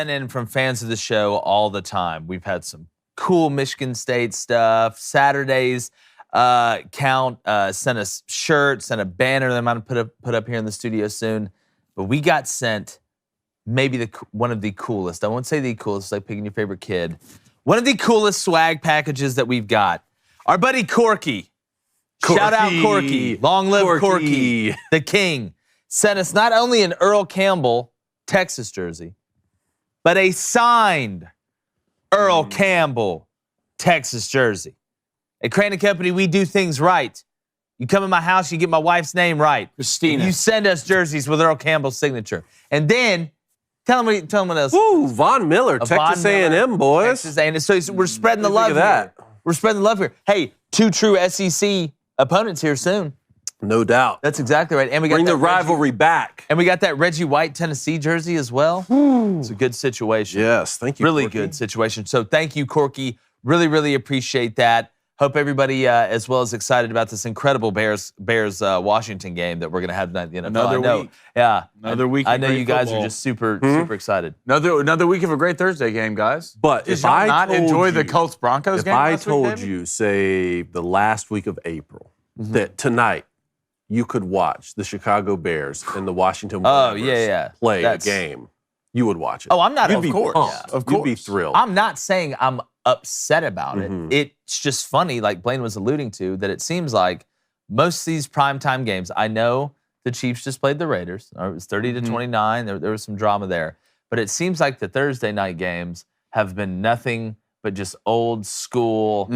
sent in from fans of the show all the time. We've had some cool Michigan State stuff. Saturday's count sent us shirts, sent a banner that I'm going to put up here in the studio soon. But we got sent maybe one of the coolest. I won't say the coolest, it's like picking your favorite kid. One of the coolest swag packages that we've got. Our buddy Corky. Shout out Corky. Long live Corky, the king. Sent us not only an Earl Campbell Texas jersey, but a signed Earl Campbell Texas jersey. At Crane & Company, we do things right. You come in my house, you get my wife's name right. Christina. You send us jerseys with Earl Campbell's signature. And then, tell them what else. Woo, Von Miller, Texas A&M, boys. Texas A&M. So we're spreading the love here. We're spreading the love here. Hey, 2 true SEC opponents here soon. No doubt. That's exactly right. And we got Bring the rivalry back. And we got that Reggie White Tennessee jersey as well. It's a good situation. Yes, thank you, Really Corky. good situation. So thank you, Corky. Really, really appreciate that. Hope everybody as well is excited about this incredible Bears Washington game that we're going to have tonight in the NFL. Another week. Yeah. Another week. I know of you great guys football. are just super excited. Another week of a great Thursday game, guys. But Did if y'all I not told enjoy you, the Colts-Broncos game if I last week, told David? you, say, the last week of April, that tonight you could watch the Chicago Bears and the Washington Wildcats play a game, you would watch it. Oh, I'm not. You'd Of be course. pumped. Yeah. Of course. You'd be thrilled. I'm not saying I'm upset about it. It's just funny, like Blaine was alluding to, that it seems like most of these primetime games, I know the Chiefs just played the Raiders. It was 30-29. There was some drama there. But it seems like the Thursday night games have been nothing but just old school,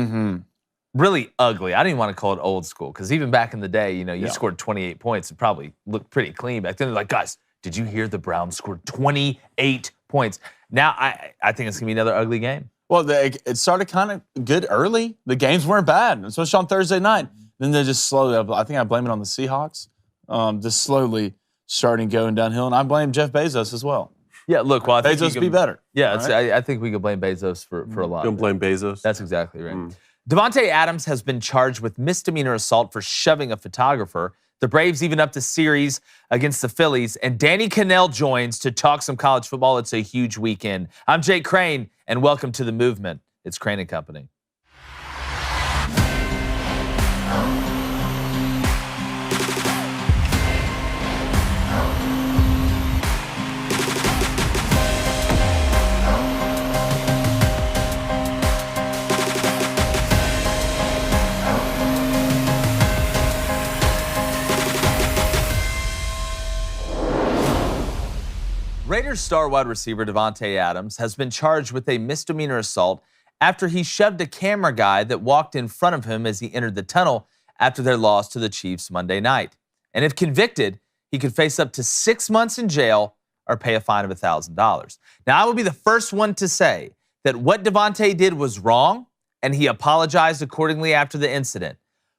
really ugly. I didn't even want to call it old school because even back in the day, you scored 28 points. It probably looked pretty clean back then. They're like, guys, did you hear the Browns scored 28 points? Now I think it's going to be another ugly game. Well, it started kind of good early. The games weren't bad, especially on Thursday night. Then they just slowly, I think I blame it on the Seahawks, just slowly starting going downhill. And I blame Jeff Bezos as well. Yeah, look, well, I think Bezos be better. Yeah, right? I think we could blame Bezos for a lot. Don't blame Bezos. That's exactly right. Davante Adams has been charged with misdemeanor assault for shoving a photographer. The Braves even upped the series against the Phillies, and Danny Kanell joins to talk some college football. It's a huge weekend. I'm Jake Crane, and welcome to The Movement. It's Crane & Company. Raiders star wide receiver Davante Adams has been charged with a misdemeanor assault after he shoved a camera guy that walked in front of him as he entered the tunnel after their loss to the Chiefs Monday night. And if convicted, he could face up to 6 months in jail or pay a fine of $1,000. Now, I will be the first one to say that what Davante did was wrong, and he apologized accordingly after the incident.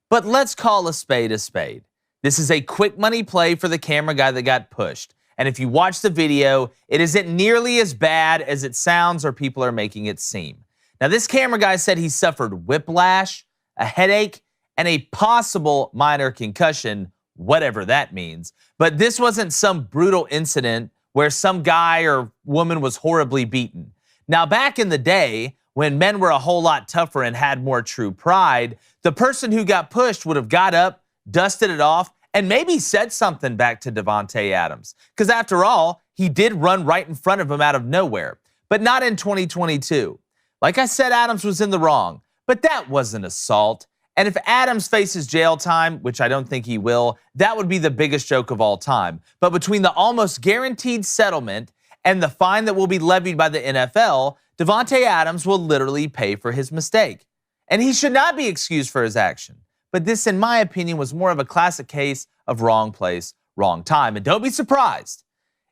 But let's call a spade a spade. This is a quick money play for the camera guy that got pushed. And if you watch the video, it isn't nearly as bad as it sounds or people are making it seem. Now, this camera guy said he suffered whiplash, a headache, and a possible minor concussion, whatever that means. But this wasn't some brutal incident where some guy or woman was horribly beaten. Now, back in the day, when men were a whole lot tougher and had more true pride, the person who got pushed would have got up, dusted it off, and maybe said something back to Davante Adams. Because after all, he did run right in front of him out of nowhere. But not in 2022. Like I said, Adams was in the wrong. But that wasn't assault. And if Adams faces jail time, which I don't think he will, that would be the biggest joke of all time. But between the almost guaranteed settlement and the fine that will be levied by the NFL, Davante Adams will literally pay for his mistake. And he should not be excused for his action. But this, in my opinion, was more of a classic case of wrong place, wrong time. And don't be surprised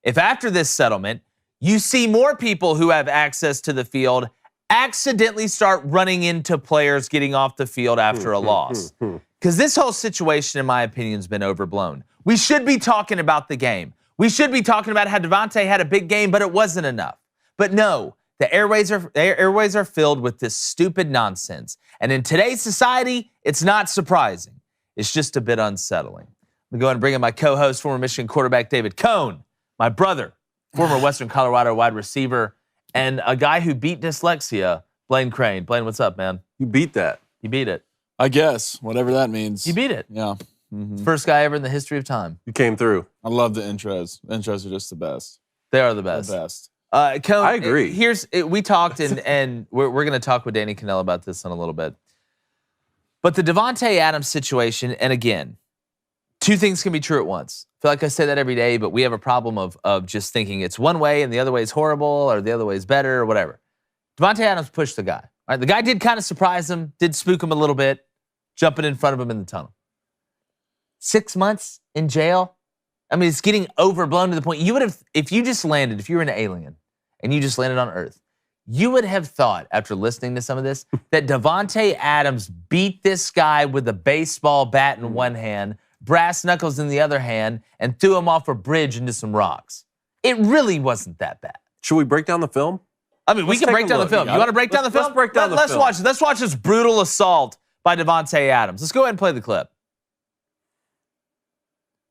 if after this settlement, you see more people who have access to the field accidentally start running into players getting off the field after a loss. Because this whole situation, in my opinion, has been overblown. We should be talking about the game. We should be talking about how Davante had a big game, but it wasn't enough. But no, the airways are filled with this stupid nonsense. And in today's society, it's not surprising. It's just a bit unsettling. I'm going to go ahead and bring in my co-host, former Michigan quarterback David Cohn, my brother, former Western Colorado wide receiver, And a guy who beat dyslexia, Blaine Crane. Blaine, what's up, man? You beat that. You beat it. I guess, whatever that means. You beat it. Yeah. Mm-hmm. First guy ever in the history of time. You came through. I love the intros. The intros are just the best. They are the best. The best. Cone, I agree. We talked, and we're going to talk with Danny Kanell about this in a little bit. But the Davante Adams situation, and again, two things can be true at once. I feel like I say that every day, but we have a problem of just thinking it's one way and the other way is horrible or the other way is better or whatever. Davante Adams pushed the guy. Right? The guy did kind of surprise him, did spook him a little bit, jumping in front of him in the tunnel. 6 months in jail? I mean, it's getting overblown to the point you would have, if you were an alien and you just landed on Earth, you would have thought, after listening to some of this, that Davante Adams beat this guy with a baseball bat in one hand, brass knuckles in the other hand, and threw him off a bridge into some rocks. It really wasn't that bad. Should we break down the film? I mean, we can break down the film. You want to break down the film? Let's break down the film. Let's watch this brutal assault by Davante Adams. Let's go ahead and play the clip.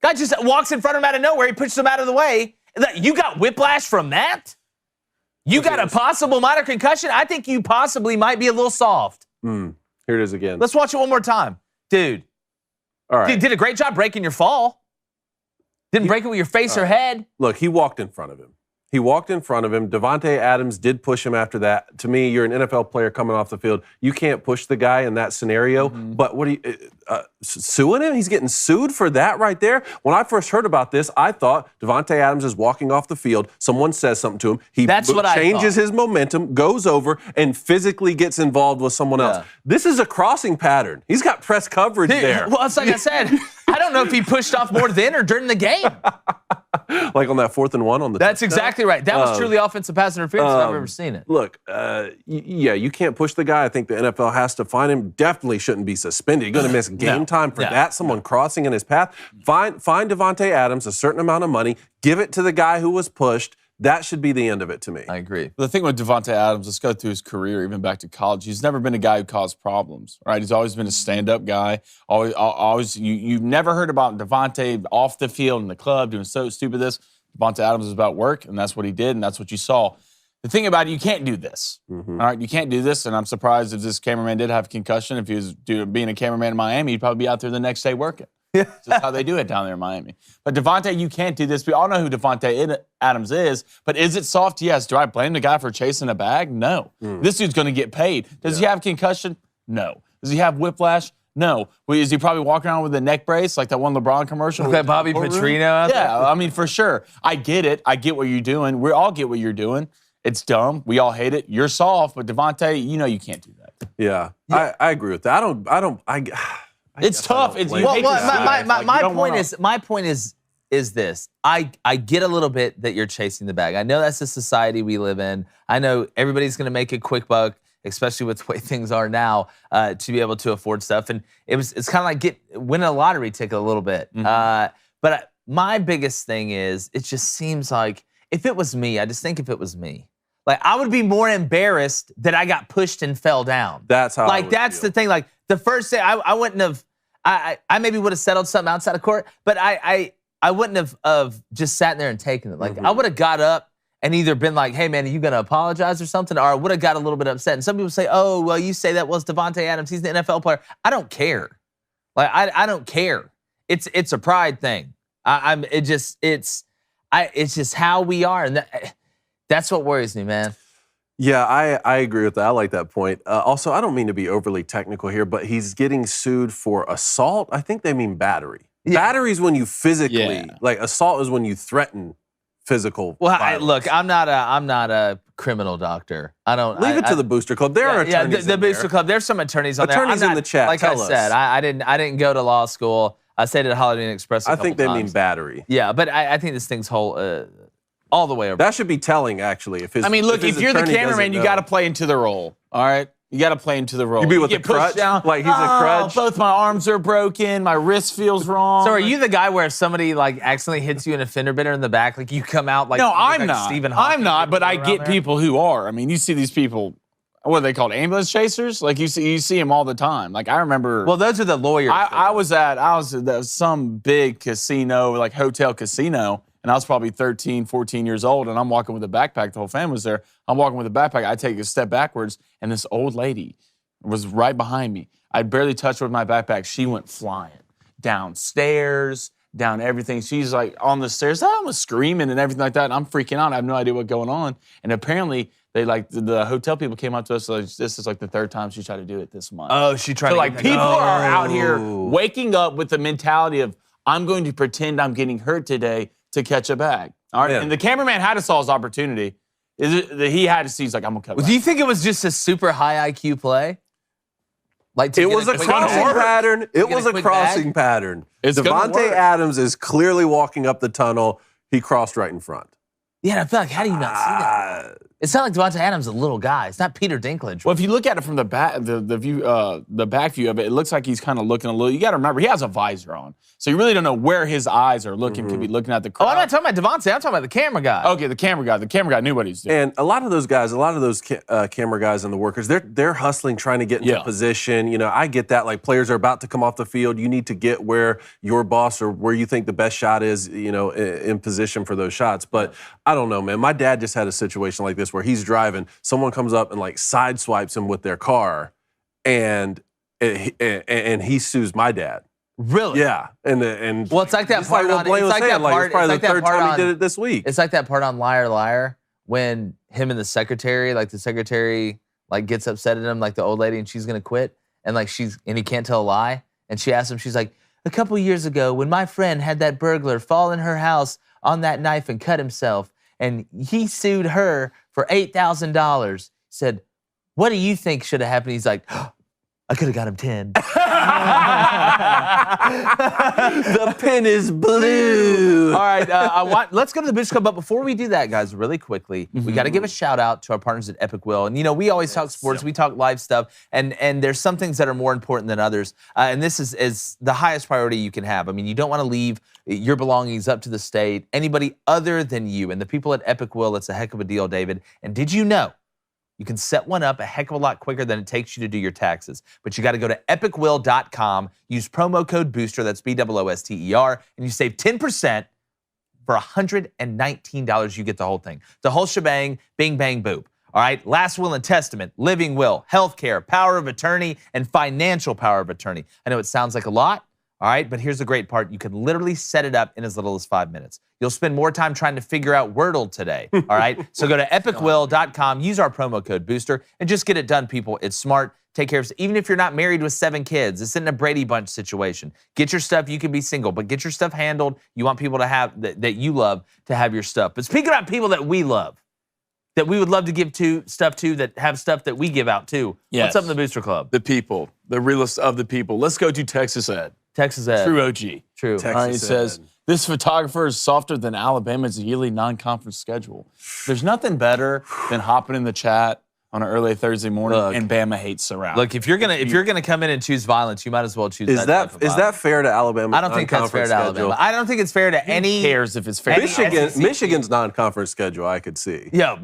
Guy just walks in front of him out of nowhere. He pushes him out of the way. You got whiplash from that? You got a possible minor concussion? I think you possibly might be a little soft. Here it is again. Let's watch it one more time. Dude. All right. Did a great job breaking your fall. Didn't break it with your face or head. Look, he walked in front of him. Davante Adams did push him after that. To me, you're an NFL player coming off the field. You can't push the guy in that scenario. But what are you suing him? He's getting sued for that right there? When I first heard about this, I thought Davante Adams is walking off the field. Someone says something to him. He changes his momentum, goes over, and physically gets involved with someone else. This is a crossing pattern. He's got press coverage there. Well, it's like I said, I don't know if he pushed off more then or during the game. Like on that 4th and 1 on the That's exactly right. That was truly offensive pass interference if I've ever seen it. Look, you can't push the guy. I think the NFL has to find him. Definitely shouldn't be suspended. You're going to miss game time for that. Someone crossing in his path. Find Davante Adams a certain amount of money. Give it to the guy who was pushed. That should be the end of it to me. I agree. The thing with Davante Adams, let's go through his career, even back to college. He's never been a guy who caused problems, right? He's always been a stand-up guy. Always. You've never heard about Davante off the field in the club doing so stupid this. Davante Adams is about work, and that's what he did, and that's what you saw. The thing about it, you can't do this. All right, you can't do this, and I'm surprised if this cameraman did have a concussion. If he was being a cameraman in Miami, he'd probably be out there the next day working. Yeah. That's how they do it down there in Miami. But Davante, you can't do this. We all know who Davante Adams is, but is it soft? Yes. Do I blame the guy for chasing a bag? No. This dude's going to get paid. Does he have a concussion? No. Does he have whiplash? No. Is he probably walking around with a neck brace like that one LeBron commercial? That Bobby Petrino out there? Yeah, I mean, for sure. I get it. I get what you're doing. We all get what you're doing. It's dumb. We all hate it. You're soft, but Davante, you know you can't do that. Yeah. I agree with that. It's tough. My point is this. I get a little bit that you're chasing the bag. I know that's the society we live in. I know everybody's going to make a quick buck, especially with the way things are now, to be able to afford stuff. And it's kind of like winning a lottery ticket a little bit. But my biggest thing is, it just seems like if it was me, I just think if it was me, like I would be more embarrassed that I got pushed and fell down. That's how. Like that's the thing. Like the first day, I wouldn't have. I maybe would have settled something outside of court, but I wouldn't have just sat there and taken it. Like I would have got up and either been like, "Hey man, are you gonna apologize or something?" Or I would have got a little bit upset. And some people say, "Oh, well, you say that was Davante Adams. He's the NFL player." I don't care. Like I don't care. It's a pride thing. It's just how we are, and that's what worries me, man. Yeah, I agree with that. I like that point. Also, I don't mean to be overly technical here, but he's getting sued for assault. I think they mean battery. Yeah. Battery is when you physically, like assault is when you threaten physical violence. Look, I'm not a criminal doctor. I don't leave it to the Booster Club. There are attorneys. The Booster Club. There's some attorneys on there. Attorneys in the chat. Like Tell I said, I didn't go to law school. I stayed at Holiday Inn Express. I think they mean battery. Yeah, but I think this thing's all the way over. That should be telling, actually. If you're the cameraman, you got to play into the role. All right, you got to play into the role. You be with the crutch, like he's a crutch. Both my arms are broken. My wrist feels wrong. So are you the guy where if somebody like accidentally hits you in a fender bender in the back, like you come out like? No, I'm not. Stephen Hawking, I'm not. But I get people who are. I mean, you see these people. What are they called? Ambulance chasers? Like you see them all the time. Like I remember. Well, those are the lawyers. I was at some big casino, like hotel casino, and I was probably 13, 14 years old, and I'm walking with a backpack. The whole family was there. I'm walking with a backpack. I take a step backwards, and this old lady was right behind me. I barely touched her with my backpack. She went flying downstairs, down everything. She's like on the stairs. I was screaming and everything like that, and I'm freaking out. I have no idea what's going on. And apparently, they the hotel people came up to us. Like, this is like the third time she tried to do it this month. Oh, she tried So to like get people that- are out here waking up with the mentality of I'm going to pretend I'm getting hurt today to catch a bag. All right, Yeah. and the cameraman had to saw his opportunity. He had to see. He's like, I'm gonna cut. Do you think it was just a super high IQ play? Like It was a crossing pattern. It was a crossing bag? pattern. It's gonna Davante work. Adams is clearly walking up the tunnel. He crossed right in front. Yeah, I feel like, how do you not see that? It's not like Devonte Adams is a little guy. It's not Peter Dinklage. Well, if you look at it from the back, the view, the back view of it, it looks like he's kind of looking a little. You got to remember, he has a visor on, so you really don't know where his eyes are looking. Could be looking at the crowd. Oh, I'm not talking about Devonte. I'm talking about the camera guy. Okay, the camera guy. The camera guy knew what he's doing. And a lot of those guys, camera guys and the workers, they're hustling, trying to get into position. You know, I get that. Like, players are about to come off the field. You need to get where your boss or where you think the best shot is, you know, in position for those shots. But I don't know, man. My dad just had a situation like this where he's driving. Someone comes up and like side swipes him with their car, and he sues my dad. Really? Yeah, and Well, it's like that just part like what on. Blaine It's was like saying. that Like, part. it's probably It's the like third that part time on. he did it this week. It's like that part on Liar Liar when him and the secretary, like the secretary, like gets upset at him, like the old lady, and she's gonna quit, and like and he can't tell a lie, and she asks him, she's like, a couple years ago, when my friend had that burglar fall in her house on that knife and cut himself, and he sued her for $8,000. Said, what do you think should have happened? He's like, I could have got him 10. The pen is blue. All right, let's go to the Booster Club. But before we do that, guys, really quickly, we got to give a shout out to our partners at Epic Will. And you know, we always talk sports, we talk live stuff, and there's some things that are more important than others. And this is the highest priority you can have. I mean, you don't want to leave your belongings up to the state, anybody other than you. And the people at Epic Will, it's a heck of a deal, David. And did you know you can set one up a heck of a lot quicker than it takes you to do your taxes? But you got to go to epicwill.com, use promo code BOOSTER, that's BOOSTER, and you save 10%. For $119, you get the whole thing. The whole shebang, bing, bang, boop. All right, last will and testament, living will, healthcare, power of attorney, and financial power of attorney. I know it sounds like a lot, all right, but here's the great part. You can literally set it up in as little as 5 minutes. You'll spend more time trying to figure out Wordle today, all right? So go to epicwill.com, use our promo code BOOSTER, and just get it done, people. It's smart. Take care of it. Even if you're not married with 7 kids, it's in a Brady Bunch situation. Get your stuff. You can be single, but get your stuff handled. You want people to have that you love to have your stuff. But speaking about people that we love, that we would love to give stuff to, that have stuff that we give out too. Yes. What's up in the Booster Club? The people, the realest of the people. Let's go to Texas Ed. Texas Ed. True OG. True. Texas All right, it says, Ed. this photographer is softer than Alabama's yearly non-conference schedule. There's nothing better than hopping in the chat on an early Thursday morning and Bama hates Surround. Look, if you're gonna come in and choose violence, you might as well choose Is type of that violence. fair to Alabama? I don't think that's fair to Alabama. I don't think it's fair to any. Who cares if it's fair? Michigan's non-conference schedule, I could see. Yeah,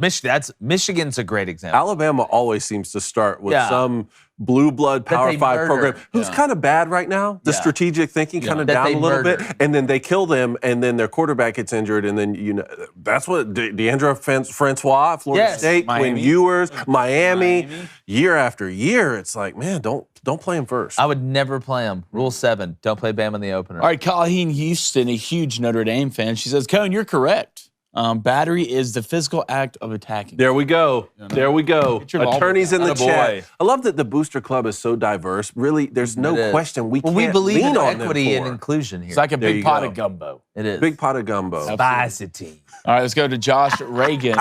Michigan's a great example. Alabama always seems to start with Yeah. some blue blood Power they 5 murder. program who's kind of bad right now. The strategic thinking kind of That down they a little murder. bit, and then they kill them, and then their quarterback gets injured, and then that's what Deandre Francois, Florida Yes. State, Quinn Miami. Ewers, Miami, year after year. It's like, man, don't play him first. I would never play him. Rule 7: don't play Bama in the opener. All right, Colleen Houston, a huge Notre Dame fan. She says, Cohen, you're correct. Battery is the physical act of attacking. There we go. There we go. Get your ball Attorneys in the back. Attaboy. chat. I love that the Booster Club is so diverse. Really, there's It no is. question we Well, can't we believe lean in on them equity and for. inclusion here. It's like a There big you pot go. of gumbo. It is. Big pot of gumbo. Spicity. All right, let's go to Josh Reagan.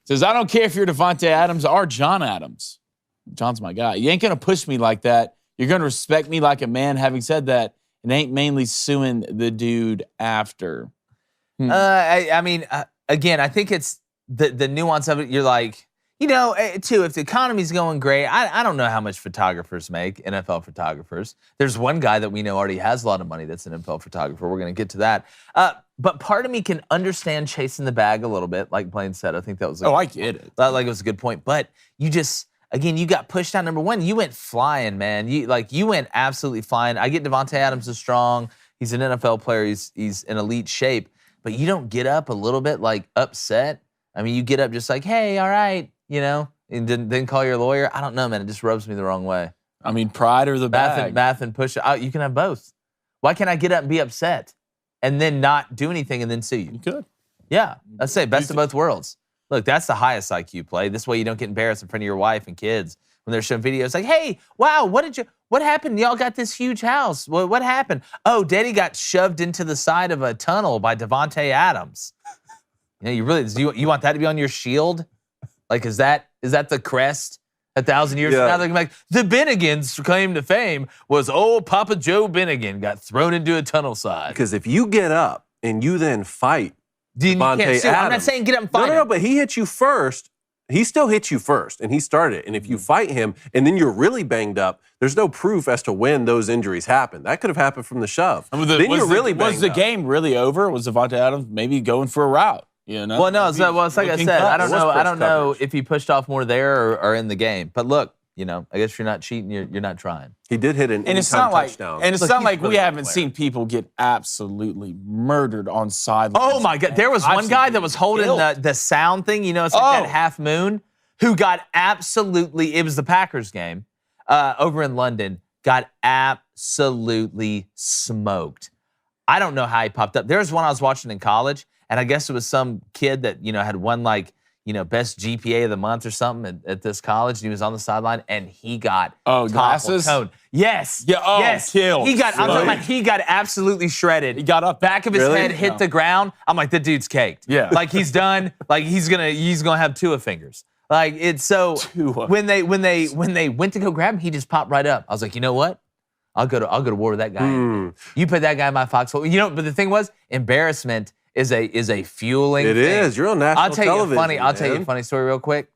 Says, I don't care if you're Davante Adams or John Adams. John's my guy. You ain't going to push me like that. You're going to respect me like a man. Having said that, it ain't mainly suing the dude after. I mean, again, I think it's the nuance of it. You're like, too, if the economy's going great, I don't know how much photographers make, NFL photographers. There's one guy that we know already has a lot of money that's an NFL photographer. We're going to get to that. But part of me can understand chasing the bag a little bit, like Blaine said. I think that was I get it. Like it was a good point. But you just, again, you got pushed out. Number one, you went flying, man. You went absolutely flying. I get Devonte Adams is strong. He's an NFL player. He's in elite shape. but you don't get up a little bit like upset. I mean, you get up just like, hey, all right, and then call your lawyer. I don't know, man. It just rubs me the wrong way. I mean, pride or the bag. Math and push. You can have both. Why can't I get up and be upset and then not do anything and then sue you? You could. Yeah, let's say best of both worlds. Look, that's the highest IQ play. This way you don't get embarrassed in front of your wife and kids when they're showing videos like, hey, wow, what happened? Y'all got this huge house. What happened? Oh, Daddy got shoved into the side of a tunnel by Davante Adams. You you want that to be on your shield? Like, is that the crest? 1,000 years from now, they're like, the Bennigans' claim to fame was old Papa Joe Bennigan got thrown into a tunnel side. Because if you get up and you then fight Davante Adams. I'm not saying get up and fight him. No, but he hit you first. He still hit you first, and he started it. And if you fight him, and then you're really banged up, there's no proof as to when those injuries happened. That could have happened from the shove. Was the game really over? Was Davante Adams maybe going for a route? Well, no. It's like I said, I don't know if he pushed off more there or in the game. But look, I guess if you're not cheating, you're not trying. He did hit an anytime touchdown. And it's not like we haven't seen people get absolutely murdered on sidelines. Oh, my God. There was one guy that was holding the sound thing. It's like that half moon, who got absolutely, it was the Packers game over in London, got absolutely smoked. I don't know how he popped up. There was one I was watching in college, and I guess it was some kid that, had won best GPA of the month or something at this college. And he was on the sideline, and he got glasses? Yes. Yeah. Oh, yes. Killed. I'm talking about he got absolutely shredded. He got up. Back of his head hit the ground. I'm like, the dude's caked. Yeah. Like he's done. Like he's gonna have Tua fingers. Like it's so. Tua. When they went to go grab him, he just popped right up. I was like, you know what? I'll go to war with that guy. You put that guy in my foxhole. But the thing was, embarrassment is a fueling thing. It is. You're on national television. I'll tell you a funny story real quick.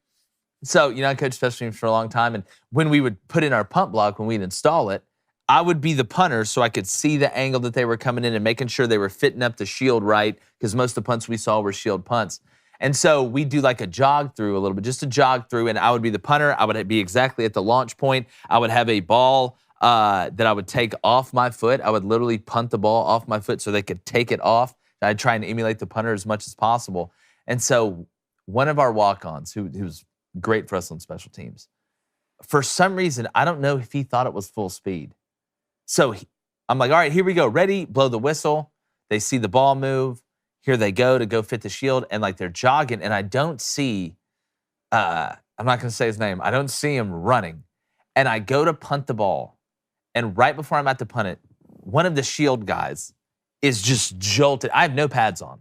So, I coached special teams for a long time, and when we would put in our punt block, when we'd install it, I would be the punter so I could see the angle that they were coming in and making sure they were fitting up the shield right, because most of the punts we saw were shield punts. And so we'd do like a jog through a little bit, just a jog through, and I would be the punter. I would be exactly at the launch point. I would have a ball that I would take off my foot. I would literally punt the ball off my foot so they could take it off. I'd try and emulate the punter as much as possible. And so one of our walk-ons, who's great for us on special teams, for some reason, I don't know if he thought it was full speed. So I'm like, all right, here we go. Ready? Blow the whistle. They see the ball move. Here they go to go fit the shield. And like they're jogging, and I don't see, I'm not going to say his name. I don't see him running. And I go to punt the ball. And right before I'm at to punt it, one of the shield guys is just jolted. I have no pads on.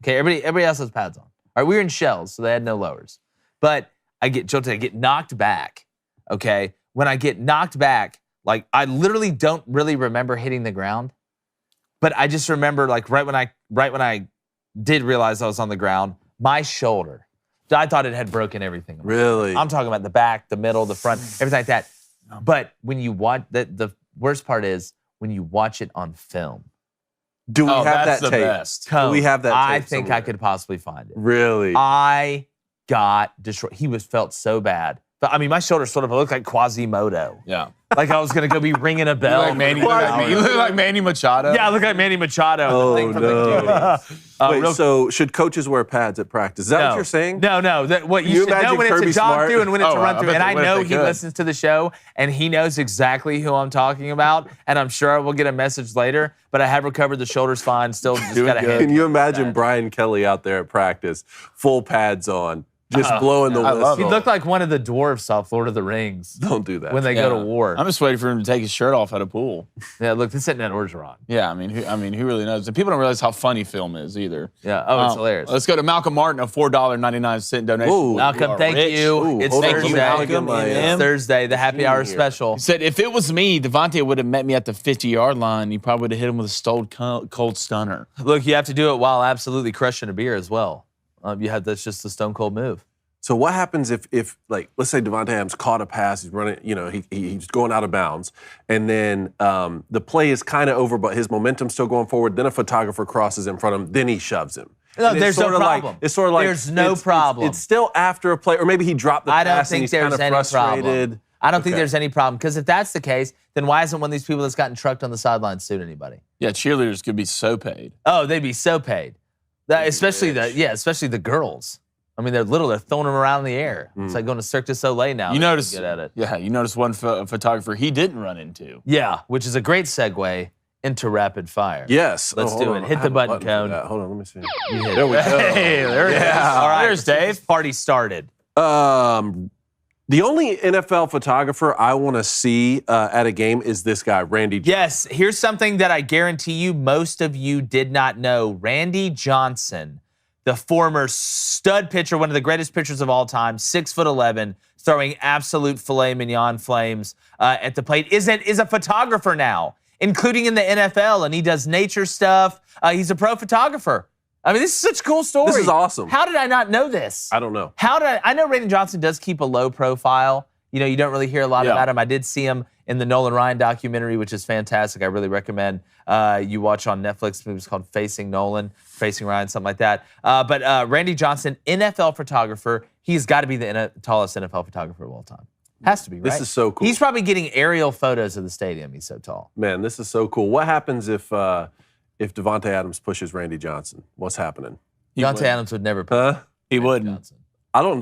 Okay, everybody else has pads on. All right, we were in shells, so they had no lowers. But I get jolted. I get knocked back. Okay, when I get knocked back, like I literally don't really remember hitting the ground, but I just remember like right when I did realize I was on the ground, my shoulder. I thought it had broken everything. Really? I'm talking about the back, the middle, the front, everything like that. But when you watch the worst part is when you watch it on film. Do we have that tape? Best. Do we have that tape I think somewhere? I could possibly find it. Really? I got destroyed. He felt so bad. But I mean, my shoulder sort of looked like Quasimodo. Yeah. Like I was going to go be ringing a bell. You look like Manny Machado. Yeah, I look like Manny Machado. Oh, the thing from no. the Wait, so should coaches wear pads at practice? Is that what you're saying? No. What you should know when Kirby it's a jog Smart? through and when it's a run through. And I know he could. listens to the show and he knows exactly who I'm talking about. And I'm sure I will get a message later. But I have recovered. The shoulder's fine. Still just got a hand. Can you imagine Brian Kelly out there at practice, full pads on, just blowing the whistle? He looked like one of the dwarves off Lord of the Rings. Don't do that. When they go to war. I'm just waiting for him to take his shirt off at a pool. Yeah, look, this Net Orgeron. Yeah, I mean, who really knows? And people don't realize how funny film is either. Yeah, it's hilarious. Let's go to Malcolm Martin, a $4.99 donation. Ooh, Malcolm, thank you. Ooh, It's hold on, Thursday. Malcolm. It's Thursday, the happy hour special. He said, if it was me, Devonte would have met me at the 50-yard line. He probably would have hit him with a stone cold stunner. Look, you have to do it while absolutely crushing a beer as well. That's just the stone cold move. So what happens if like, let's say Davante Adams caught a pass, he's running, he's going out of bounds, and then the play is kind of over, but his momentum's still going forward. Then a photographer crosses in front of him, then he shoves him. No, there's no problem. It's sort of like there's no problem. It's still after a play, or maybe he dropped the pass and he's kind of frustrated. I don't think there's any problem, because if that's the case, then why isn't one of these people that's gotten trucked on the sideline sued anybody? Yeah, cheerleaders could be so paid. Oh, they'd be so paid. Especially the girls. I mean, they're throwing them around in the air. It's like going to Cirque du Soleil now. You notice, good at it. Yeah, you notice one photographer he didn't run into. Yeah, which is a great segue into rapid fire. Yes. Let's do it. Hit the button, Cone. Hold on, let me see. There we go. Hey, there it is. All right, there's Dave. Party started. The only NFL photographer I want to see at a game is this guy, Randy Johnson. Yes, here's something that I guarantee you most of you did not know. Randy Johnson, the former stud pitcher, one of the greatest pitchers of all time, 6'11", throwing absolute filet mignon flames at the plate, is a photographer now, including in the NFL, and he does nature stuff. He's a pro photographer. I mean, this is such a cool story. This is awesome. How did I not know this? I don't know. I know Randy Johnson does keep a low profile. You know, you don't really hear a lot about him. I did see him in the Nolan Ryan documentary, which is fantastic. I really recommend you watch on Netflix. It was called Facing Nolan, Facing Ryan, something like that. But Randy Johnson, NFL photographer, he's got to be the tallest NFL photographer of all time. Has to be, right? This is so cool. He's probably getting aerial photos of the stadium. He's so tall. Man, this is so cool. What happens if Davante Adams pushes Randy Johnson? What's happening? Davante Adams would never push He Randy wouldn't. Johnson. I don't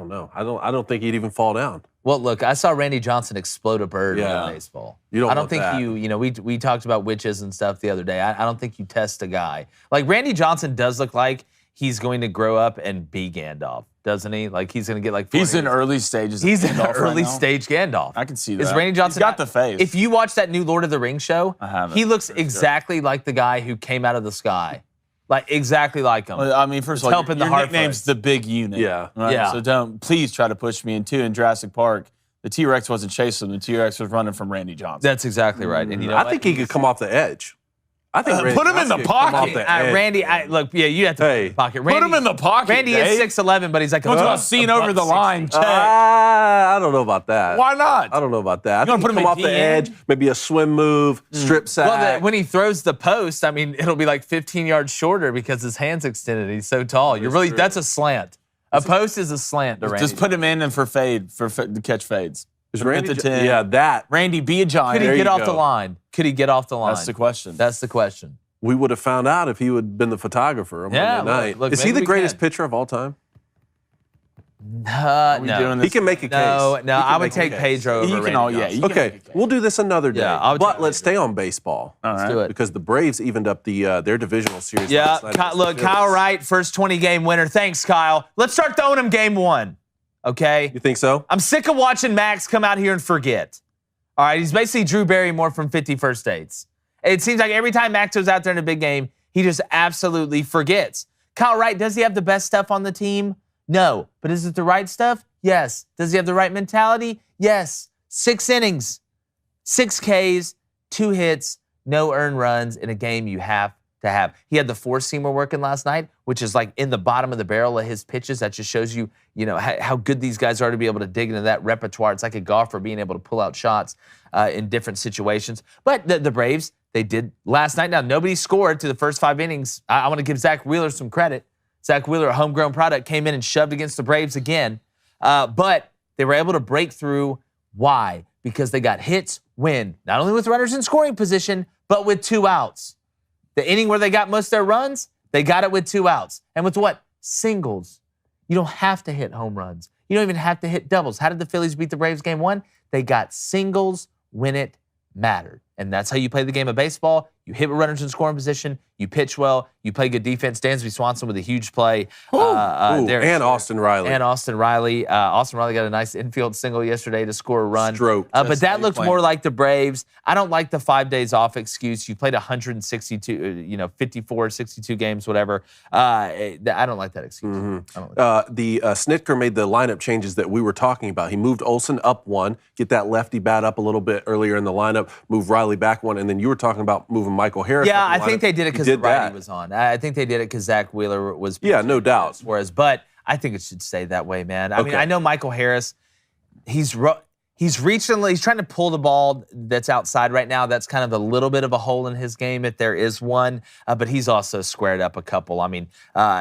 know. I don't think he'd even fall down. Well, look, I saw Randy Johnson explode a bird in baseball. You don't I don't want think that. we talked about witches and stuff the other day. I don't think you test a guy. Like, Randy Johnson does look like he's going to grow up and be Gandalf, doesn't he? Like, he's going to get like... He's in early stages. He's in Gandalf early right now. stage Gandalf. I can see that. Is Randy Johnson... He's got the face. If you watch that new Lord of the Rings show, I haven't, he looks exactly like the guy who came out of the sky. Like, exactly like him. Well, I mean, first of all, helping the your Hartford. nickname's the Big Unit. Yeah. Right? Yeah. So don't please try to push me. And two, in Jurassic Park, the T-Rex wasn't chasing him. The T-Rex was running from Randy Johnson. That's exactly right. And you know I what? think he could come off the edge. I think Randy put him in Johnson the could come pocket. off the edge. Randy, you have to put him in the pocket. Put him in the pocket, Randy Dave. is 6'11", but he's like One's about seen over the line. Check. I don't know about that. Why not? I don't know about that. I gonna think put him come in off the DN? edge, maybe a swim move, strip sack. Well, when he throws the post, I mean, it'll be like 15 yards shorter because his hand's extended. He's so tall. That's a slant. A post is a slant to Randy. Just put him in and to catch fades. Is Put him Randy at the Jo- 10. yeah, that. Randy, be a giant. Could he There get you off go. the line? Could he get off the line? That's the question. That's the question. We would have found out if he would have been the photographer on Yeah, Monday night. look, Is he maybe the we greatest can. pitcher of all time? No. doing this? He can make a case. No, He can I would make a take case. Pedro over You can Randy all- yeah, Johnson. you can Okay, make a case. we'll do this another day. Yeah, I would but take let's Pedro. stay on baseball. All Let's right. do it. Because the Braves evened up their divisional series. Yeah, last night against the look, Kyle Phillies. Wright, first 20-game winner. Thanks, Kyle. Let's start throwing him game one, okay? You think so? I'm sick of watching Max come out here and forget. All right, he's basically Drew Barrymore from 50 First Dates. It seems like every time Max goes out there in a big game, he just absolutely forgets. Kyle Wright, does he have the best stuff on the team? No. But is it the right stuff? Yes. Does he have the right mentality? Yes. 6 innings, 6 Ks, 2 hits, no earned runs in a game you have to have. He had the 4-seamer working last night, which is like in the bottom of the barrel of his pitches. That just shows you, how good these guys are to be able to dig into that repertoire. It's like a golfer being able to pull out shots in different situations. But the Braves, they did last night. Now, nobody scored through the first 5 innings. I want to give Zach Wheeler some credit. Zach Wheeler, a homegrown product, came in and shoved against the Braves again. But they were able to break through. Why? Because they got hits, win, not only with runners in scoring position, but with 2 outs. The inning where they got most of their runs, they got it with 2 outs. And with what? Singles. You don't have to hit home runs. You don't even have to hit doubles. How did the Phillies beat the Braves game 1? They got singles when it mattered. And that's how you play the game of baseball. You hit with runners in scoring position. You pitch well. You play good defense. Dansby Swanson with a huge play. And Austin Riley. And Austin Riley. Austin Riley got a nice infield single yesterday to score a run. Stroke. But that looked more like the Braves. I don't like the 5 days off excuse. You played 162, 54, 62 games, whatever. I don't like that excuse. I don't like The Snitker made the lineup changes that we were talking about. He moved Olsen up 1, get that lefty bat up a little bit earlier in the lineup, move Riley back 1, and then you were talking about moving Michael Harris Yeah, up I the think lineup. they did it because He the righty that. was on. I think they did it because Zach Wheeler was. Yeah, no doubt. Suarez, but I think it should stay that way, man. I mean, Okay. I know Michael Harris. He's reaching. He's trying to pull the ball that's outside right now. That's kind of a little bit of a hole in his game, if there is one. But he's also squared up a couple. I mean,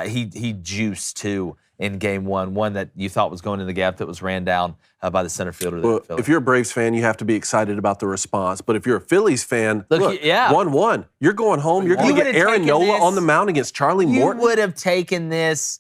he juiced too in Game 1, one that you thought was going in the gap that was ran down by the center fielder. Well, if you're a Braves fan, you have to be excited about the response. But if you're a Phillies fan, look, yeah. 1-1. You're going home. You're going to get Aaron Nola on the mound against Charlie Morton. You would have taken this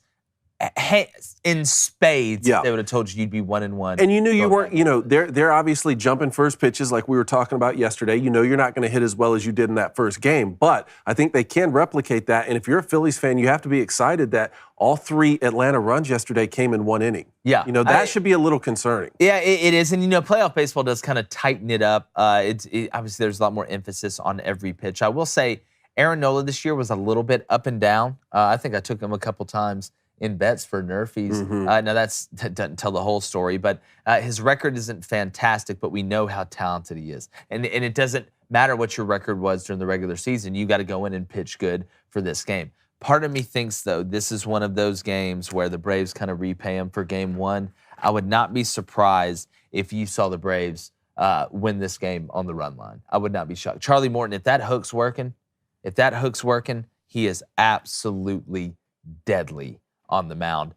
in spades. Yeah. They would have told you you'd be 1-1. And you knew you weren't, they're obviously jumping first pitches like we were talking about yesterday. You know you're not going to hit as well as you did in that first game. But I think they can replicate that. And if you're a Phillies fan, you have to be excited that all 3 Atlanta runs yesterday came in 1 inning. Yeah. That should be a little concerning. Yeah, it is. And, playoff baseball does kind of tighten it up. Obviously, there's a lot more emphasis on every pitch. I will say Aaron Nola this year was a little bit up and down. I think I took him a couple times in bets for Nerfies. Now, that doesn't tell the whole story, but his record isn't fantastic, but we know how talented he is. And it doesn't matter what your record was during the regular season. You got to go in and pitch good for this game. Part of me thinks, though, this is one of those games where the Braves kind of repay him for Game 1. I would not be surprised if you saw the Braves win this game on the run line. I would not be shocked. Charlie Morton, if that hook's working, he is absolutely deadly on the mound.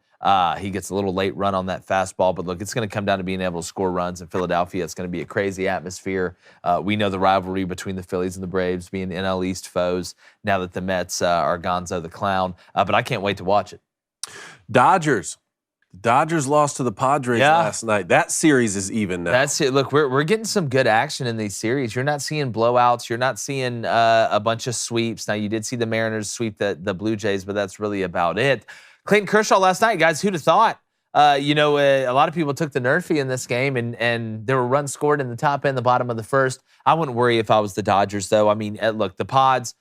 He gets a little late run on that fastball, but look, it's going to come down to being able to score runs in Philadelphia. It's going to be a crazy atmosphere. We know the rivalry between the Phillies and the Braves being NL East foes now that the Mets are Gonzo the Clown, but I can't wait to watch it. Dodgers lost to the Padres last night. That series is even now. That's it. Look, we're getting some good action in these series. You're not seeing blowouts. You're not seeing a bunch of sweeps. Now, you did see the Mariners sweep the Blue Jays, but that's really about it. Clayton Kershaw last night, guys, who'd have thought? A lot of people took the Nerfy in this game, and there were runs scored in the top and the bottom of the first. I wouldn't worry if I was the Dodgers, though. I mean, look, the Pods,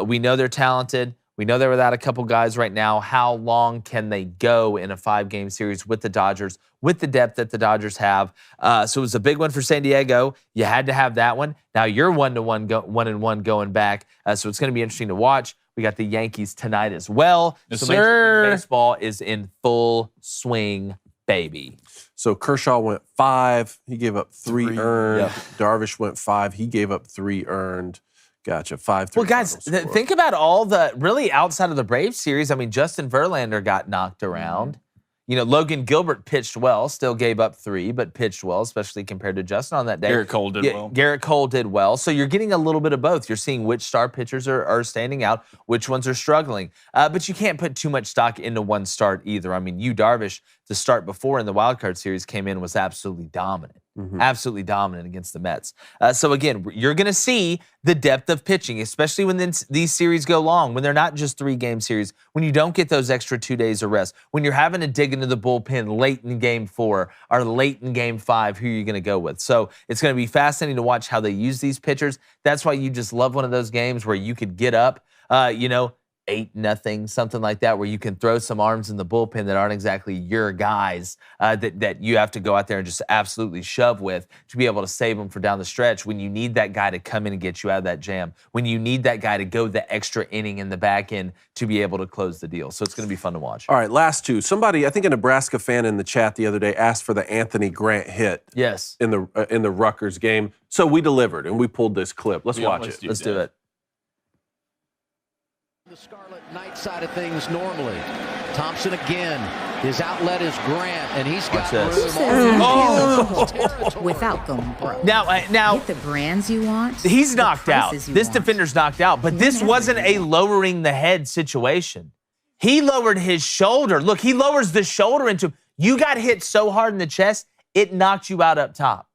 we know they're talented. We know they're without a couple guys right now. How long can they go in a 5-game series with the Dodgers, with the depth that the Dodgers have? So it was a big one for San Diego. You had to have that one. Now you're 1-1 going back. So it's going to be interesting to watch. We got the Yankees tonight as well. Yes, so sir. Major League Baseball is in full swing, baby. So Kershaw went 5. He gave up 3 earned. Yep. Darvish went 5. He gave up 3 earned. Gotcha. 5-3. Well, guys, think about all the really outside of the Braves series. I mean, Justin Verlander got knocked around. Logan Gilbert pitched well, still gave up 3, but pitched well, especially compared to Justin on that day. Garrett Cole did well. Garrett Cole did well. So you're getting a little bit of both. You're seeing which star pitchers are standing out, which ones are struggling. But you can't put too much stock into one start either. I mean, Darvish, the start before in the wild card series came in, was absolutely dominant. Absolutely dominant against the Mets. So again, you're going to see the depth of pitching, especially when these series go long, when they're not just 3-game series, when you don't get those extra 2 days of rest, when you're having to dig into the bullpen late in Game 4 or late in Game 5, who are you going to go with? So it's going to be fascinating to watch how they use these pitchers. That's why you just love one of those games where you could get up, 8-0, something like that, where you can throw some arms in the bullpen that aren't exactly your guys that you have to go out there and just absolutely shove with to be able to save them for down the stretch when you need that guy to come in and get you out of that jam, when you need that guy to go the extra inning in the back end to be able to close the deal. So it's going to be fun to watch. All right, last 2. Somebody, I think a Nebraska fan in the chat the other day asked for the Anthony Grant hit. Yes. In the Rutgers game. So we delivered, and we pulled this clip. Let's watch it. Let's do it. The Scarlet Knight side of things normally. Thompson again. His outlet is Grant, and he's got room without going broke. Now, Get the brands you want. he's knocked out. This Defender's knocked out, but this wasn't a lowering the head situation. He lowered his shoulder. Look, he lowers the shoulder into. You got hit so hard in the chest, it knocked you out up top.